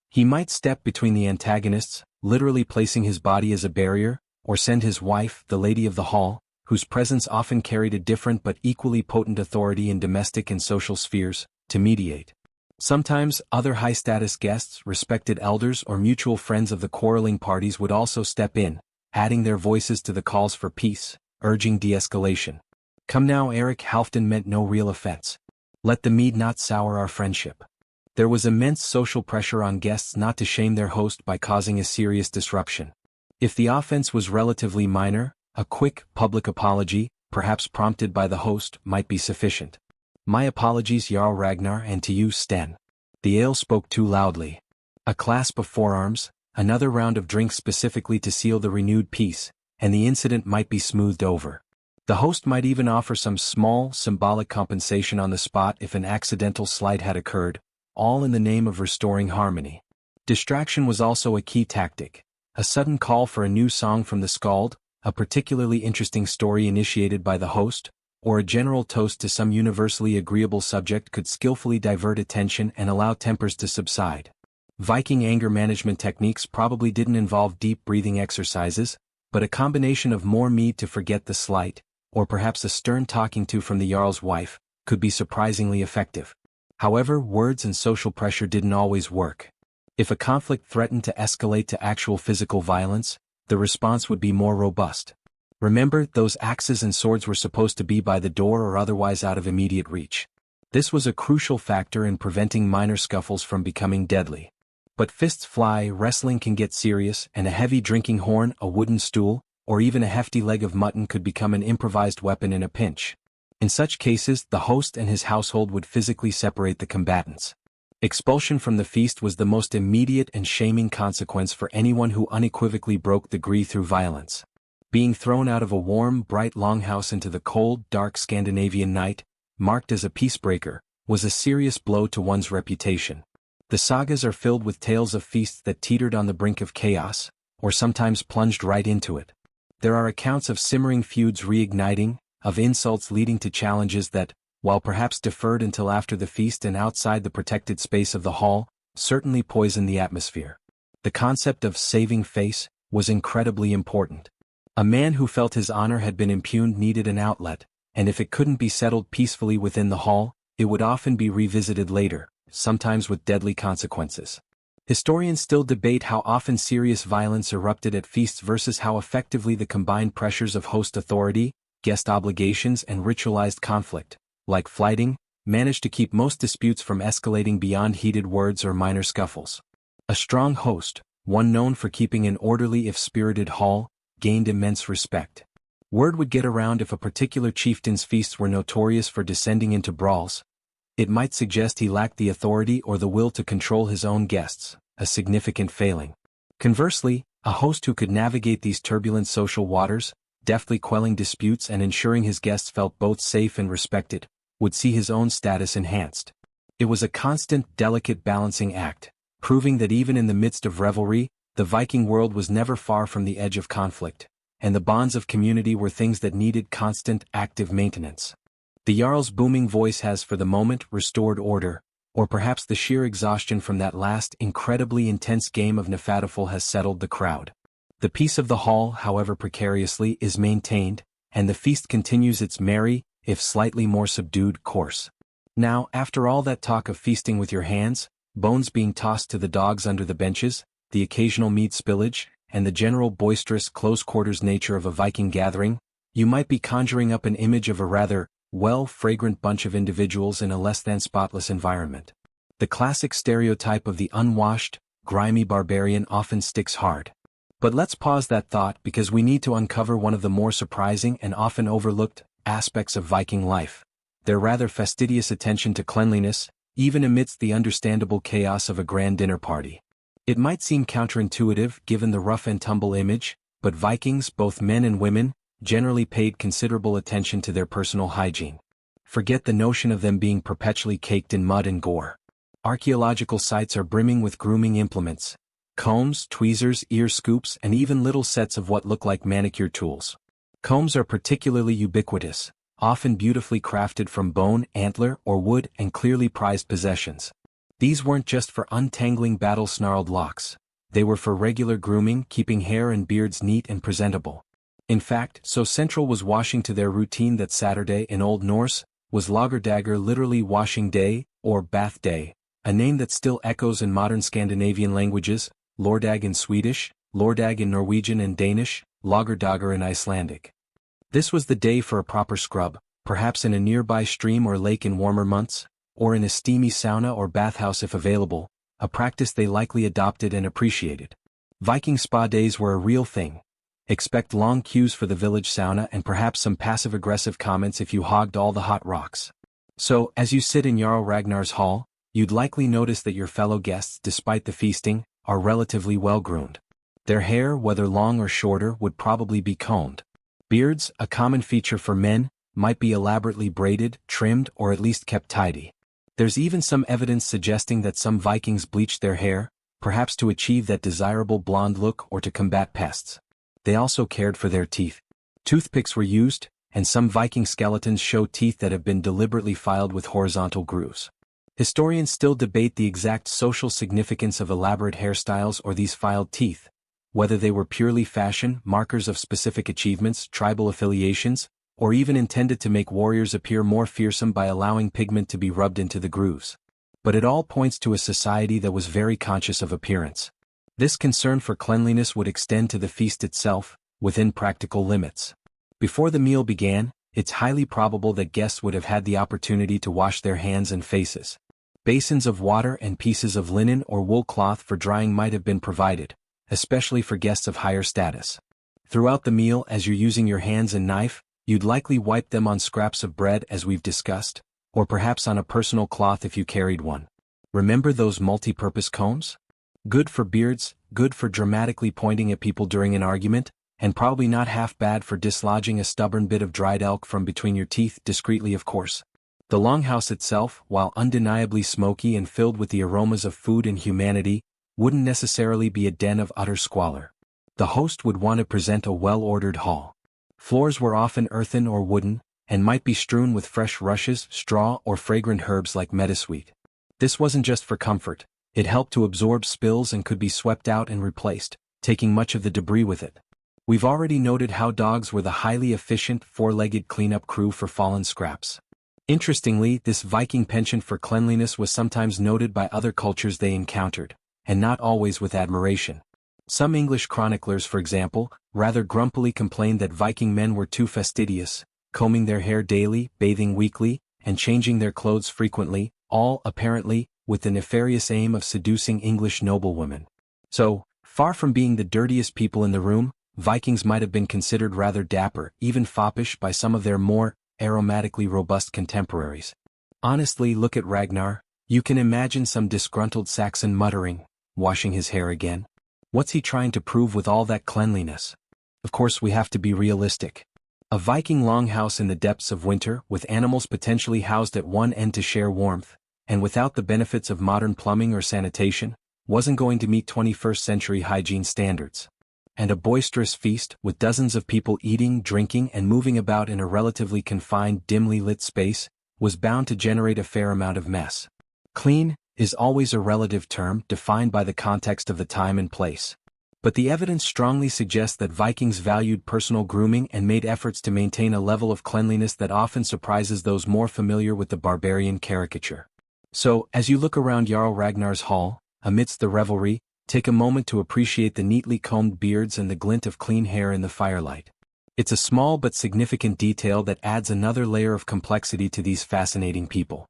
He might step between the antagonists, literally placing his body as a barrier, or send his wife, the lady of the hall, whose presence often carried a different but equally potent authority in domestic and social spheres, to mediate. Sometimes, other high-status guests, respected elders or mutual friends of the quarreling parties would also step in, adding their voices to the calls for peace, urging de-escalation. Come now, Eric Halfdan meant no real offense. Let the mead not sour our friendship. There was immense social pressure on guests not to shame their host by causing a serious disruption. If the offense was relatively minor, a quick, public apology, perhaps prompted by the host, might be sufficient. My apologies, Jarl Ragnar, and to you, Sten. The ale spoke too loudly. A clasp of forearms, another round of drinks specifically to seal the renewed peace, and the incident might be smoothed over. The host might even offer some small, symbolic compensation on the spot if an accidental slight had occurred, all in the name of restoring harmony. Distraction was also a key tactic. A sudden call for a new song from the skald, a particularly interesting story initiated by the host, or a general toast to some universally agreeable subject could skillfully divert attention and allow tempers to subside. Viking anger management techniques probably didn't involve deep breathing exercises, but a combination of more mead to forget the slight, or perhaps a stern talking to from the Jarl's wife, could be surprisingly effective. However, words and social pressure didn't always work. If a conflict threatened to escalate to actual physical violence, the response would be more robust. Remember, those axes and swords were supposed to be by the door or otherwise out of immediate reach. This was a crucial factor in preventing minor scuffles from becoming deadly. But fists fly, wrestling can get serious, and a heavy drinking horn, a wooden stool, or even a hefty leg of mutton could become an improvised weapon in a pinch. In such cases, the host and his household would physically separate the combatants. Expulsion from the feast was the most immediate and shaming consequence for anyone who unequivocally broke the gree through violence. Being thrown out of a warm, bright longhouse into the cold, dark Scandinavian night, marked as a peacebreaker, was a serious blow to one's reputation. The sagas are filled with tales of feasts that teetered on the brink of chaos, or sometimes plunged right into it. There are accounts of simmering feuds reigniting, of insults leading to challenges that, while perhaps deferred until after the feast and outside the protected space of the hall, certainly poisoned the atmosphere. The concept of saving face was incredibly important. A man who felt his honor had been impugned needed an outlet, and if it couldn't be settled peacefully within the hall, it would often be revisited later, sometimes with deadly consequences. Historians still debate how often serious violence erupted at feasts versus how effectively the combined pressures of host authority, guest obligations and ritualized conflict, like flighting, managed to keep most disputes from escalating beyond heated words or minor scuffles. A strong host, one known for keeping an orderly if spirited hall, gained immense respect. Word would get around if a particular chieftain's feasts were notorious for descending into brawls. It might suggest he lacked the authority or the will to control his own guests, a significant failing. Conversely, a host who could navigate these turbulent social waters, deftly quelling disputes and ensuring his guests felt both safe and respected, would see his own status enhanced. It was a constant, delicate balancing act, proving that even in the midst of revelry, the Viking world was never far from the edge of conflict, and the bonds of community were things that needed constant, active maintenance. The Jarl's booming voice has for the moment restored order, or perhaps the sheer exhaustion from that last incredibly intense game of Nefadaful has settled the crowd. The peace of the hall, however precariously, is maintained, and the feast continues its merry, if slightly more subdued, course. Now, after all that talk of feasting with your hands, bones being tossed to the dogs under the benches, the occasional mead spillage, and the general boisterous close-quarters nature of a Viking gathering, you might be conjuring up an image of a rather, fragrant bunch of individuals in a less-than-spotless environment. The classic stereotype of the unwashed, grimy barbarian often sticks hard. But let's pause that thought because we need to uncover one of the more surprising and often overlooked aspects of Viking life: their rather fastidious attention to cleanliness, even amidst the understandable chaos of a grand dinner party. It might seem counterintuitive given the rough-and-tumble image, but Vikings, both men and women, generally paid considerable attention to their personal hygiene. Forget the notion of them being perpetually caked in mud and gore. Archaeological sites are brimming with grooming implements: combs, tweezers, ear scoops, and even little sets of what look like manicure tools. Combs are particularly ubiquitous, often beautifully crafted from bone, antler, or wood and clearly prized possessions. These weren't just for untangling battle-snarled locks. They were for regular grooming, keeping hair and beards neat and presentable. In fact, so central was washing to their routine that Saturday in Old Norse was Lagardagr, literally washing day, or bath day, a name that still echoes in modern Scandinavian languages: Lordag in Swedish, Lordag in Norwegian and Danish, Lagerdager in Icelandic. This was the day for a proper scrub, perhaps in a nearby stream or lake in warmer months, or in a steamy sauna or bathhouse if available, a practice they likely adopted and appreciated. Viking spa days were a real thing. Expect long queues for the village sauna and perhaps some passive-aggressive comments if you hogged all the hot rocks. So, as you sit in Jarl Ragnar's hall, you'd likely notice that your fellow guests, despite the feasting, are relatively well-groomed. Their hair, whether long or shorter, would probably be combed. Beards, a common feature for men, might be elaborately braided, trimmed, or at least kept tidy. There's even some evidence suggesting that some Vikings bleached their hair, perhaps to achieve that desirable blonde look or to combat pests. They also cared for their teeth. Toothpicks were used, and some Viking skeletons show teeth that have been deliberately filed with horizontal grooves. Historians still debate the exact social significance of elaborate hairstyles or these filed teeth, whether they were purely fashion, markers of specific achievements, tribal affiliations, or even intended to make warriors appear more fearsome by allowing pigment to be rubbed into the grooves. But it all points to a society that was very conscious of appearance. This concern for cleanliness would extend to the feast itself, within practical limits. Before the meal began, it's highly probable that guests would have had the opportunity to wash their hands and faces. Basins of water and pieces of linen or wool cloth for drying might have been provided, especially for guests of higher status. Throughout the meal, as you're using your hands and knife, you'd likely wipe them on scraps of bread as we've discussed, or perhaps on a personal cloth if you carried one. Remember those multi-purpose combs? Good for beards, good for dramatically pointing at people during an argument, and probably not half bad for dislodging a stubborn bit of dried elk from between your teeth, discreetly of course. The longhouse itself, while undeniably smoky and filled with the aromas of food and humanity, wouldn't necessarily be a den of utter squalor. The host would want to present a well-ordered hall. Floors were often earthen or wooden, and might be strewn with fresh rushes, straw, or fragrant herbs like meadowsweet. This wasn't just for comfort, it helped to absorb spills and could be swept out and replaced, taking much of the debris with it. We've already noted how dogs were the highly efficient, four-legged cleanup crew for fallen scraps. Interestingly, this Viking penchant for cleanliness was sometimes noted by other cultures they encountered, and not always with admiration. Some English chroniclers, for example, rather grumpily complained that Viking men were too fastidious, combing their hair daily, bathing weekly, and changing their clothes frequently, all, apparently, with the nefarious aim of seducing English noblewomen. So, far from being the dirtiest people in the room, Vikings might have been considered rather dapper, even foppish by some of their more aromatically robust contemporaries. Honestly, look at Ragnar. You can imagine some disgruntled Saxon muttering, washing his hair again. What's he trying to prove with all that cleanliness? Of course, we have to be realistic. A Viking longhouse in the depths of winter, with animals potentially housed at one end to share warmth, and without the benefits of modern plumbing or sanitation, wasn't going to meet 21st century hygiene standards. And a boisterous feast, with dozens of people eating, drinking, and moving about in a relatively confined, dimly lit space, was bound to generate a fair amount of mess. Clean is always a relative term defined by the context of the time and place. But the evidence strongly suggests that Vikings valued personal grooming and made efforts to maintain a level of cleanliness that often surprises those more familiar with the barbarian caricature. So, as you look around Jarl Ragnar's hall, amidst the revelry, take a moment to appreciate the neatly combed beards and the glint of clean hair in the firelight. It's a small but significant detail that adds another layer of complexity to these fascinating people.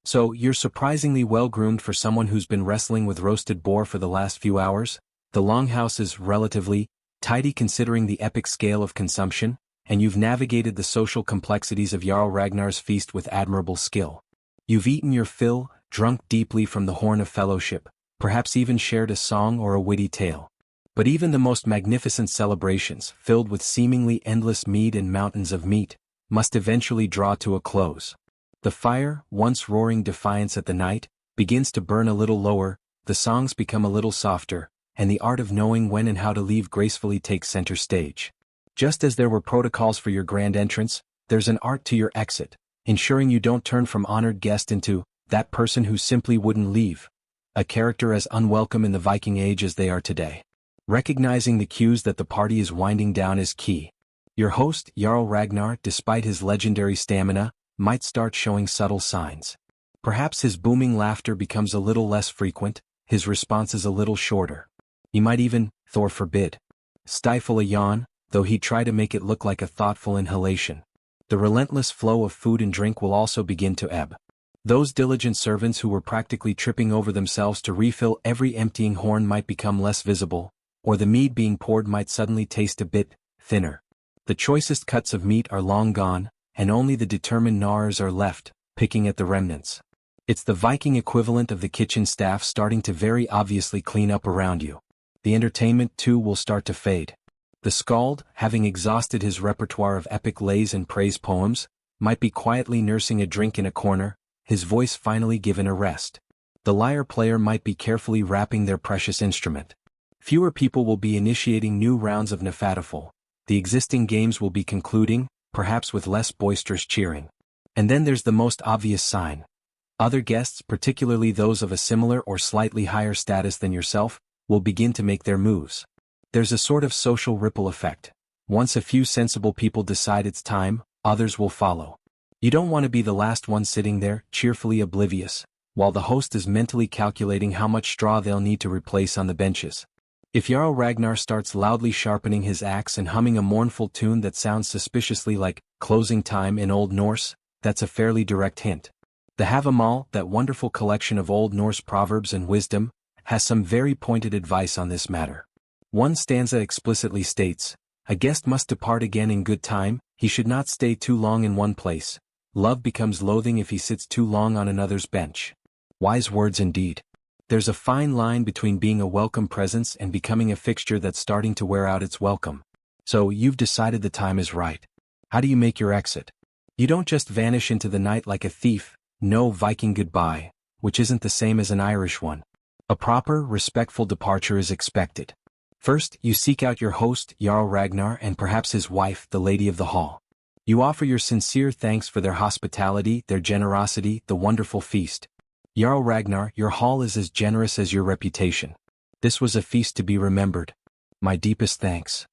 So, you're surprisingly well-groomed for someone who's been wrestling with roasted boar for the last few hours? The longhouse is relatively tidy considering the epic scale of consumption, and you've navigated the social complexities of Jarl Ragnar's feast with admirable skill. You've eaten your fill, drunk deeply from the horn of fellowship, perhaps even shared a song or a witty tale. But even the most magnificent celebrations, filled with seemingly endless mead and mountains of meat, must eventually draw to a close. The fire, once roaring defiance at the night, begins to burn a little lower, the songs become a little softer, and the art of knowing when and how to leave gracefully takes center stage. Just as there were protocols for your grand entrance, there's an art to your exit, ensuring you don't turn from honored guest into that person who simply wouldn't leave, a character as unwelcome in the Viking age as they are today. Recognizing the cues that the party is winding down is key. Your host, Jarl Ragnar, despite his legendary stamina, might start showing subtle signs. Perhaps his booming laughter becomes a little less frequent, his responses a little shorter. He might even, Thor forbid, stifle a yawn, though he'd try to make it look like a thoughtful inhalation. The relentless flow of food and drink will also begin to ebb. Those diligent servants who were practically tripping over themselves to refill every emptying horn might become less visible, or the mead being poured might suddenly taste a bit thinner. The choicest cuts of meat are long gone, and only the determined gnawers are left, picking at the remnants. It's the Viking equivalent of the kitchen staff starting to very obviously clean up around you. The entertainment, too, will start to fade. The skald, having exhausted his repertoire of epic lays and praise poems, might be quietly nursing a drink in a corner, his voice finally given a rest. The lyre player might be carefully wrapping their precious instrument. Fewer people will be initiating new rounds of Nefataful. The existing games will be concluding, perhaps with less boisterous cheering. And then there's the most obvious sign. Other guests, particularly those of a similar or slightly higher status than yourself, will begin to make their moves. There's a sort of social ripple effect. Once a few sensible people decide it's time, others will follow. You don't want to be the last one sitting there, cheerfully oblivious, while the host is mentally calculating how much straw they'll need to replace on the benches. If Jarl Ragnar starts loudly sharpening his axe and humming a mournful tune that sounds suspiciously like closing time in Old Norse, that's a fairly direct hint. The Havamal, that wonderful collection of Old Norse proverbs and wisdom, has some very pointed advice on this matter. One stanza explicitly states, "A guest must depart again in good time, he should not stay too long in one place. Love becomes loathing if he sits too long on another's bench." Wise words indeed. There's a fine line between being a welcome presence and becoming a fixture that's starting to wear out its welcome. So you've decided the time is right. How do you make your exit? You don't just vanish into the night like a thief, no Viking goodbye, which isn't the same as an Irish one. A proper, respectful departure is expected. First, you seek out your host, Jarl Ragnar, and perhaps his wife, the Lady of the Hall. You offer your sincere thanks for their hospitality, their generosity, the wonderful feast. Jarl Ragnar, your hall is as generous as your reputation. This was a feast to be remembered. My deepest thanks.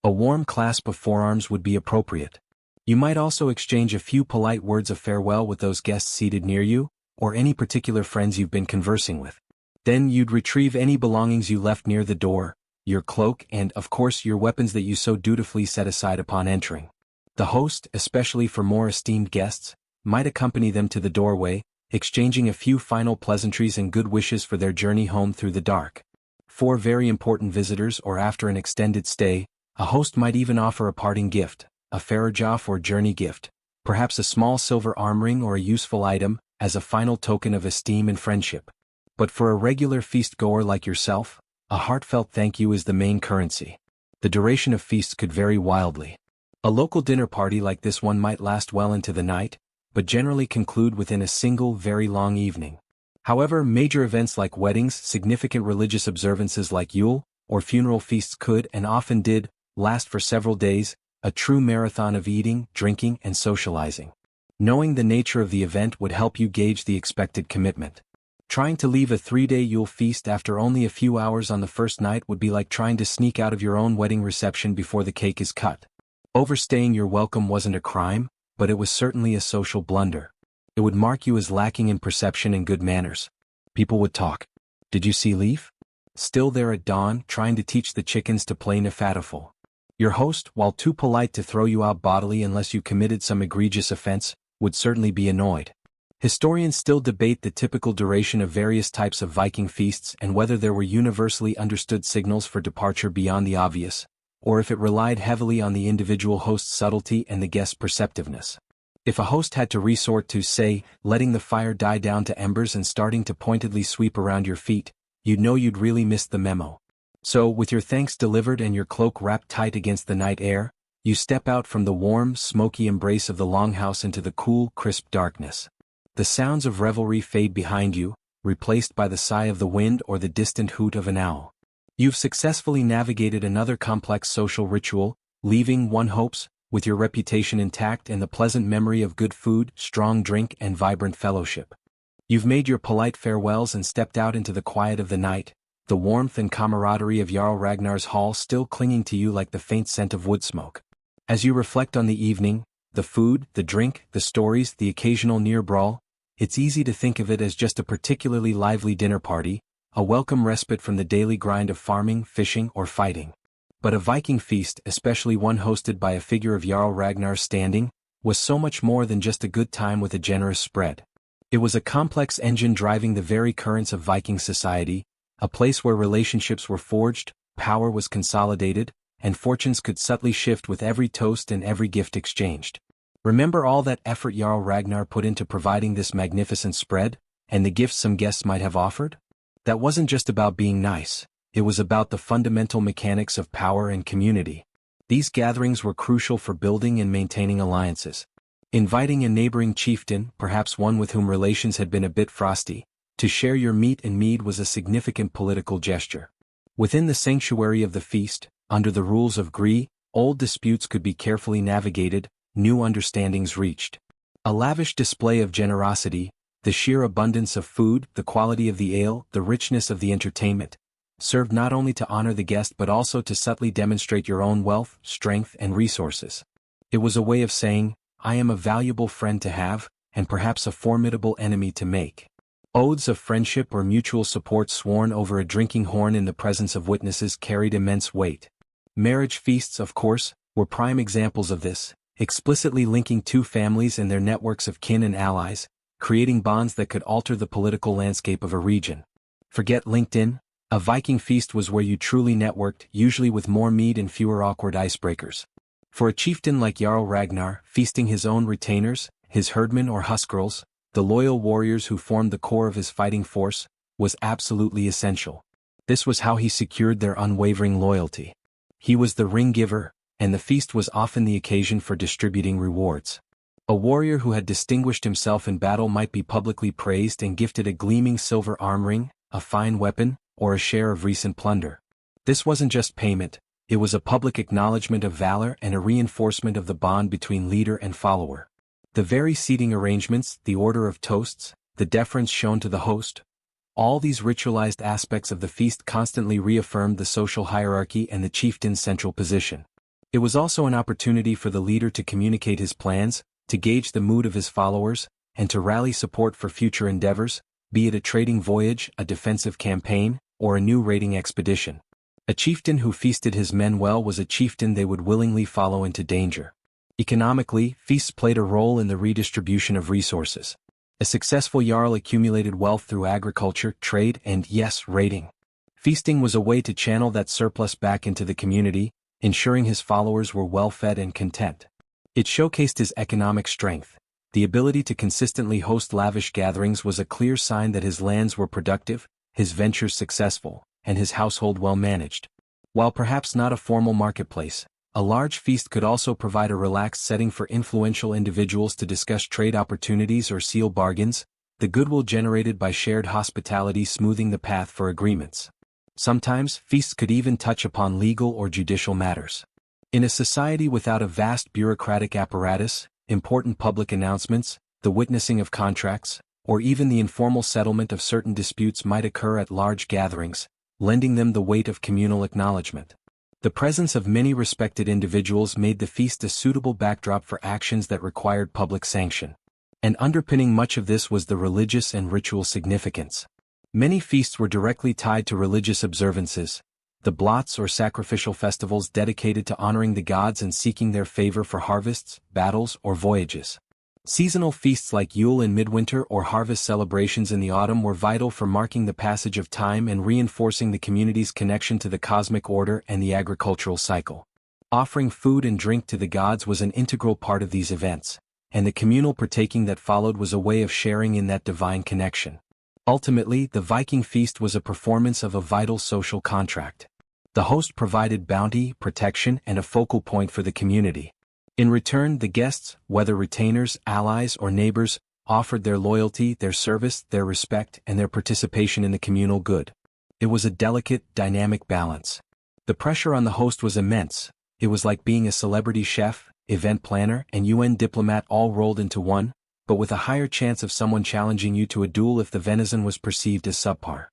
A warm clasp of forearms would be appropriate. You might also exchange a few polite words of farewell with those guests seated near you, or any particular friends you've been conversing with. Then you'd retrieve any belongings you left near the door, your cloak and, of course, your weapons that you so dutifully set aside upon entering. The host, especially for more esteemed guests, might accompany them to the doorway, exchanging a few final pleasantries and good wishes for their journey home through the dark. For very important visitors or after an extended stay, a host might even offer a parting gift, a Fairjoff or journey gift, perhaps a small silver arm ring or a useful item, as a final token of esteem and friendship. But for a regular feast-goer like yourself, a heartfelt thank you is the main currency. The duration of feasts could vary wildly. A local dinner party like this one might last well into the night, but generally conclude within a single very long evening. However, major events like weddings, significant religious observances like Yule, or funeral feasts could, and often did, last for several days, a true marathon of eating, drinking, and socializing. Knowing the nature of the event would help you gauge the expected commitment. Trying to leave a 3-day Yule feast after only a few hours on the first night would be like trying to sneak out of your own wedding reception before the cake is cut. Overstaying your welcome wasn't a crime, but it was certainly a social blunder. It would mark you as lacking in perception and good manners. People would talk. Did you see Leaf? Still there at dawn, trying to teach the chickens to play Nefatiful. Your host, while too polite to throw you out bodily unless you committed some egregious offense, would certainly be annoyed. Historians still debate the typical duration of various types of Viking feasts and whether there were universally understood signals for departure beyond the obvious, or if it relied heavily on the individual host's subtlety and the guest's perceptiveness. If a host had to resort to, say, letting the fire die down to embers and starting to pointedly sweep around your feet, you'd know you'd really missed the memo. So, with your thanks delivered and your cloak wrapped tight against the night air, you step out from the warm, smoky embrace of the longhouse into the cool, crisp darkness. The sounds of revelry fade behind you, replaced by the sigh of the wind or the distant hoot of an owl. You've successfully navigated another complex social ritual, leaving, one hopes, with your reputation intact and the pleasant memory of good food, strong drink, and vibrant fellowship. You've made your polite farewells and stepped out into the quiet of the night, the warmth and camaraderie of Jarl Ragnar's hall still clinging to you like the faint scent of wood smoke. As you reflect on the evening, the food, the drink, the stories, the occasional near brawl, it's easy to think of it as just a particularly lively dinner party, a welcome respite from the daily grind of farming, fishing, or fighting. But a Viking feast, especially one hosted by a figure of Jarl Ragnar's standing, was so much more than just a good time with a generous spread. It was a complex engine driving the very currents of Viking society, a place where relationships were forged, power was consolidated, and fortunes could subtly shift with every toast and every gift exchanged. Remember all that effort Jarl Ragnar put into providing this magnificent spread, and the gifts some guests might have offered? That wasn't just about being nice, it was about the fundamental mechanics of power and community. These gatherings were crucial for building and maintaining alliances. Inviting a neighboring chieftain, perhaps one with whom relations had been a bit frosty, to share your meat and mead was a significant political gesture. Within the sanctuary of the feast, under the rules of Gree, old disputes could be carefully navigated, new understandings reached. A lavish display of generosity, the sheer abundance of food, the quality of the ale, the richness of the entertainment, served not only to honor the guest but also to subtly demonstrate your own wealth, strength, and resources. It was a way of saying, I am a valuable friend to have, and perhaps a formidable enemy to make. Oaths of friendship or mutual support sworn over a drinking horn in the presence of witnesses carried immense weight. Marriage feasts, of course, were prime examples of this, explicitly linking two families and their networks of kin and allies, creating bonds that could alter the political landscape of a region. Forget LinkedIn, a Viking feast was where you truly networked, usually with more mead and fewer awkward icebreakers. For a chieftain like Jarl Ragnar, feasting his own retainers, his herdmen or huskarls, the loyal warriors who formed the core of his fighting force, was absolutely essential. This was how he secured their unwavering loyalty. He was the ring giver, and the feast was often the occasion for distributing rewards. A warrior who had distinguished himself in battle might be publicly praised and gifted a gleaming silver arm ring, a fine weapon, or a share of recent plunder. This wasn't just payment, it was a public acknowledgement of valor and a reinforcement of the bond between leader and follower. The very seating arrangements, the order of toasts, the deference shown to the host, all these ritualized aspects of the feast constantly reaffirmed the social hierarchy and the chieftain's central position. It was also an opportunity for the leader to communicate his plans, to gauge the mood of his followers, and to rally support for future endeavors, be it a trading voyage, a defensive campaign, or a new raiding expedition. A chieftain who feasted his men well was a chieftain they would willingly follow into danger. Economically, feasts played a role in the redistribution of resources. A successful jarl accumulated wealth through agriculture, trade, and, yes, raiding. Feasting was a way to channel that surplus back into the community, ensuring his followers were well-fed and content. It showcased his economic strength. The ability to consistently host lavish gatherings was a clear sign that his lands were productive, his ventures successful, and his household well-managed. While perhaps not a formal marketplace, a large feast could also provide a relaxed setting for influential individuals to discuss trade opportunities or seal bargains, the goodwill generated by shared hospitality smoothing the path for agreements. Sometimes, feasts could even touch upon legal or judicial matters. In a society without a vast bureaucratic apparatus, important public announcements, the witnessing of contracts, or even the informal settlement of certain disputes might occur at large gatherings, lending them the weight of communal acknowledgement. The presence of many respected individuals made the feast a suitable backdrop for actions that required public sanction. And underpinning much of this was the religious and ritual significance. Many feasts were directly tied to religious observances, the blots or sacrificial festivals dedicated to honoring the gods and seeking their favor for harvests, battles, or voyages. Seasonal feasts like Yule in midwinter or harvest celebrations in the autumn were vital for marking the passage of time and reinforcing the community's connection to the cosmic order and the agricultural cycle. Offering food and drink to the gods was an integral part of these events, and the communal partaking that followed was a way of sharing in that divine connection. Ultimately, the Viking feast was a performance of a vital social contract. The host provided bounty, protection, and a focal point for the community. In return, the guests, whether retainers, allies, or neighbors, offered their loyalty, their service, their respect, and their participation in the communal good. It was a delicate, dynamic balance. The pressure on the host was immense. It was like being a celebrity chef, event planner, and UN diplomat all rolled into one, but with a higher chance of someone challenging you to a duel if the venison was perceived as subpar.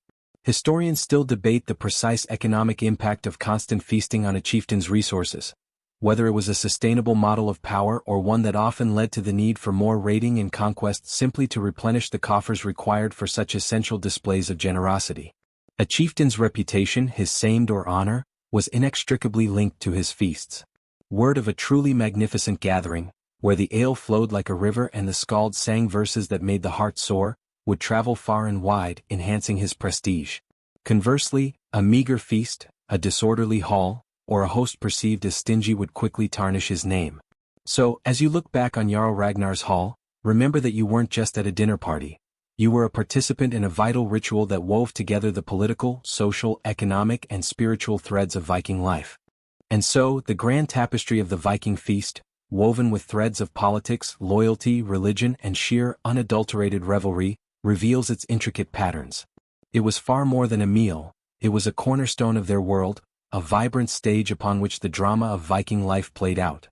Historians still debate the precise economic impact of constant feasting on a chieftain's resources, whether it was a sustainable model of power or one that often led to the need for more raiding and conquest simply to replenish the coffers required for such essential displays of generosity. A chieftain's reputation, his samed or honor, was inextricably linked to his feasts. Word of a truly magnificent gathering, where the ale flowed like a river and the skald sang verses that made the heart soar, would travel far and wide, enhancing his prestige. Conversely, a meager feast, a disorderly hall, or a host perceived as stingy would quickly tarnish his name. So, as you look back on Jarl Ragnar's hall, remember that you weren't just at a dinner party. You were a participant in a vital ritual that wove together the political, social, economic, and spiritual threads of Viking life. And so, the grand tapestry of the Viking feast, woven with threads of politics, loyalty, religion, and sheer, unadulterated revelry, reveals its intricate patterns. It was far more than a meal, it was a cornerstone of their world, a vibrant stage upon which the drama of Viking life played out.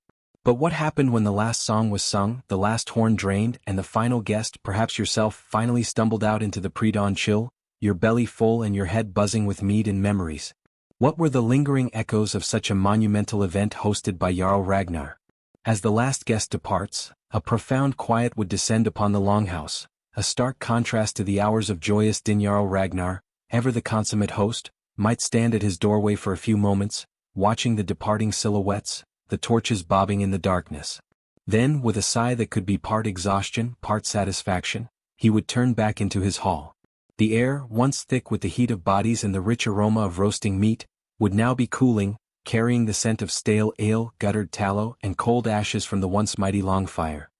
But what happened when the last song was sung, the last horn drained, and the final guest, perhaps yourself, finally stumbled out into the pre-dawn chill, your belly full and your head buzzing with mead and memories? What were the lingering echoes of such a monumental event hosted by Jarl Ragnar? As the last guest departs, a profound quiet would descend upon the longhouse, a stark contrast to the hours of joyous din. Jarl Ragnar, ever the consummate host, might stand at his doorway for a few moments, watching the departing silhouettes, the torches bobbing in the darkness. Then, with a sigh that could be part exhaustion, part satisfaction, he would turn back into his hall. The air, once thick with the heat of bodies and the rich aroma of roasting meat, would now be cooling, carrying the scent of stale ale, guttered tallow, and cold ashes from the once mighty long fire.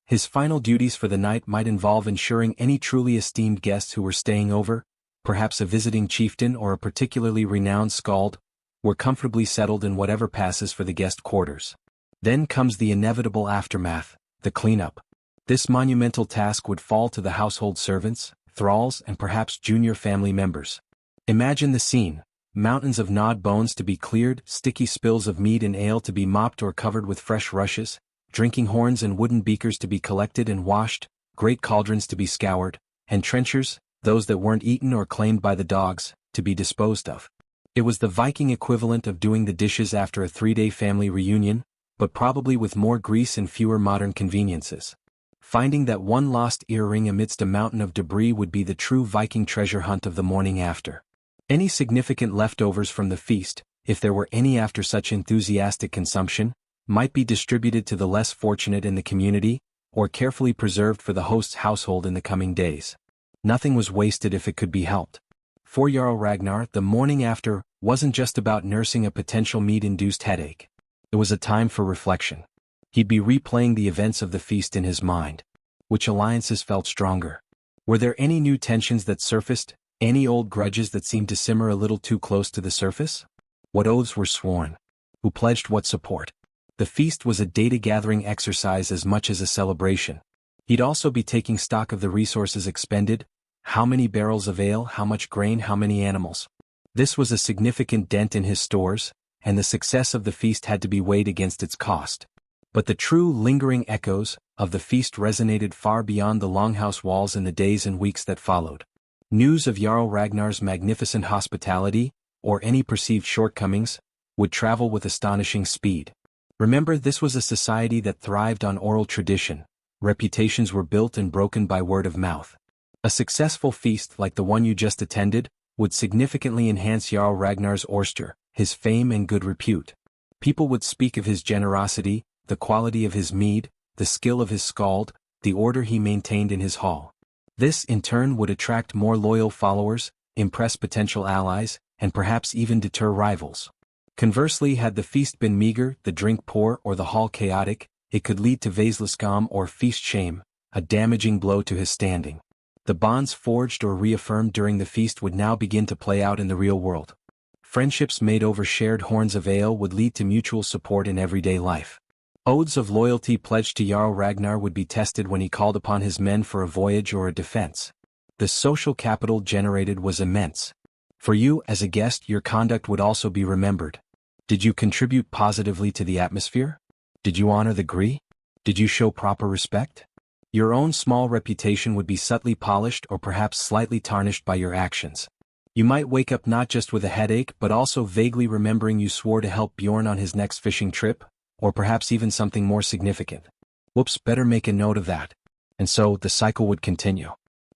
His final duties for the night might involve ensuring any truly esteemed guests who were staying over, perhaps a visiting chieftain or a particularly renowned skald, were comfortably settled in whatever passes for the guest quarters. Then comes the inevitable aftermath, the cleanup. This monumental task would fall to the household servants, thralls, and perhaps junior family members. Imagine the scene: mountains of gnawed bones to be cleared, sticky spills of mead and ale to be mopped or covered with fresh rushes, drinking horns and wooden beakers to be collected and washed, great cauldrons to be scoured, and trenchers, those that weren't eaten or claimed by the dogs, to be disposed of. It was the Viking equivalent of doing the dishes after a 3-day family reunion, but probably with more grease and fewer modern conveniences. Finding that one lost earring amidst a mountain of debris would be the true Viking treasure hunt of the morning after. Any significant leftovers from the feast, if there were any after such enthusiastic consumption, might be distributed to the less fortunate in the community, or carefully preserved for the host's household in the coming days. Nothing was wasted if it could be helped. For Jarl Ragnar, the morning after wasn't just about nursing a potential mead-induced headache. It was a time for reflection. He'd be replaying the events of the feast in his mind. Which alliances felt stronger? Were there any new tensions that surfaced, any old grudges that seemed to simmer a little too close to the surface? What oaths were sworn? Who pledged what support? The feast was a data-gathering exercise as much as a celebration. He'd also be taking stock of the resources expended: how many barrels of ale, how much grain, how many animals. This was a significant dent in his stores, and the success of the feast had to be weighed against its cost. But the true lingering echoes of the feast resonated far beyond the longhouse walls in the days and weeks that followed. News of Jarl Ragnar's magnificent hospitality, or any perceived shortcomings, would travel with astonishing speed. Remember, this was a society that thrived on oral tradition. Reputations were built and broken by word of mouth. A successful feast like the one you just attended would significantly enhance Jarl Ragnar's oyster, his fame and good repute. People would speak of his generosity, the quality of his mead, the skill of his skald, the order he maintained in his hall. This, in turn, would attract more loyal followers, impress potential allies, and perhaps even deter rivals. Conversely, had the feast been meager, the drink poor, or the hall chaotic, it could lead to Vaisliskam or feast shame, a damaging blow to his standing. The bonds forged or reaffirmed during the feast would now begin to play out in the real world. Friendships made over shared horns of ale would lead to mutual support in everyday life. Oaths of loyalty pledged to Jarl Ragnar would be tested when he called upon his men for a voyage or a defense. The social capital generated was immense. For you, as a guest, your conduct would also be remembered. Did you contribute positively to the atmosphere? Did you honor the gree? Did you show proper respect? Your own small reputation would be subtly polished or perhaps slightly tarnished by your actions. You might wake up not just with a headache but also vaguely remembering you swore to help Bjorn on his next fishing trip, or perhaps even something more significant. Whoops, better make a note of that. And so, the cycle would continue.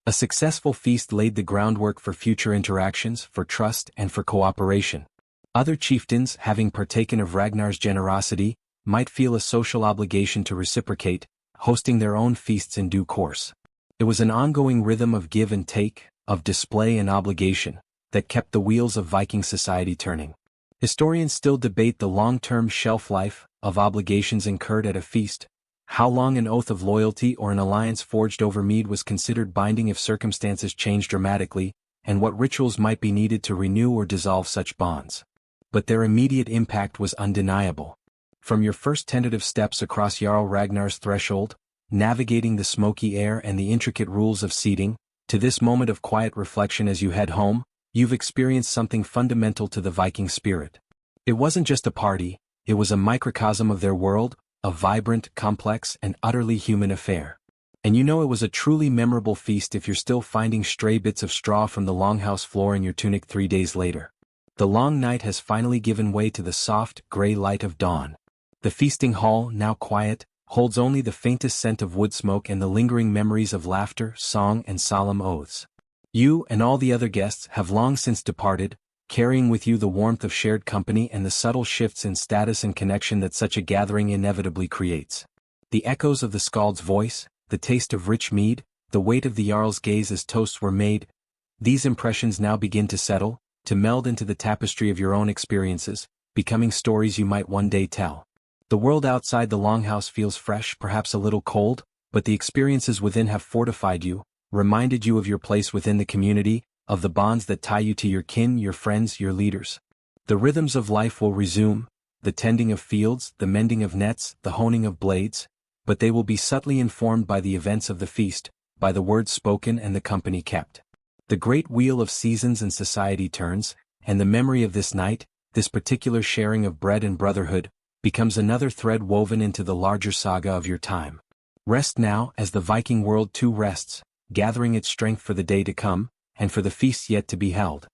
A successful feast laid the groundwork for future interactions, for trust, and for cooperation. Other chieftains, having partaken of Ragnar's generosity, might feel a social obligation to reciprocate, hosting their own feasts in due course. It was an ongoing rhythm of give and take, of display and obligation, that kept the wheels of Viking society turning. Historians still debate the long-term shelf life of obligations incurred at a feast, how long an oath of loyalty or an alliance forged over mead was considered binding if circumstances changed dramatically, and what rituals might be needed to renew or dissolve such bonds. But their immediate impact was undeniable. From your first tentative steps across Jarl Ragnar's threshold, navigating the smoky air and the intricate rules of seating, to this moment of quiet reflection as you head home, you've experienced something fundamental to the Viking spirit. It wasn't just a party, it was a microcosm of their world, a vibrant, complex, and utterly human affair. And you know it was a truly memorable feast if you're still finding stray bits of straw from the longhouse floor in your tunic 3 days later. The long night has finally given way to the soft, gray light of dawn. The feasting hall, now quiet, holds only the faintest scent of wood smoke and the lingering memories of laughter, song, and solemn oaths. You and all the other guests have long since departed, carrying with you the warmth of shared company and the subtle shifts in status and connection that such a gathering inevitably creates. The echoes of the skald's voice, the taste of rich mead, the weight of the jarl's gaze as toasts were made, these impressions now begin to settle, to meld into the tapestry of your own experiences, becoming stories you might one day tell. The world outside the longhouse feels fresh, perhaps a little cold, but the experiences within have fortified you, reminded you of your place within the community, of the bonds that tie you to your kin, your friends, your leaders. The rhythms of life will resume, the tending of fields, the mending of nets, the honing of blades, but they will be subtly informed by the events of the feast, by the words spoken and the company kept. The great wheel of seasons and society turns, and the memory of this night, this particular sharing of bread and brotherhood, becomes another thread woven into the larger saga of your time. Rest now as the Viking world too rests, gathering its strength for the day to come, and for the feast yet to be held.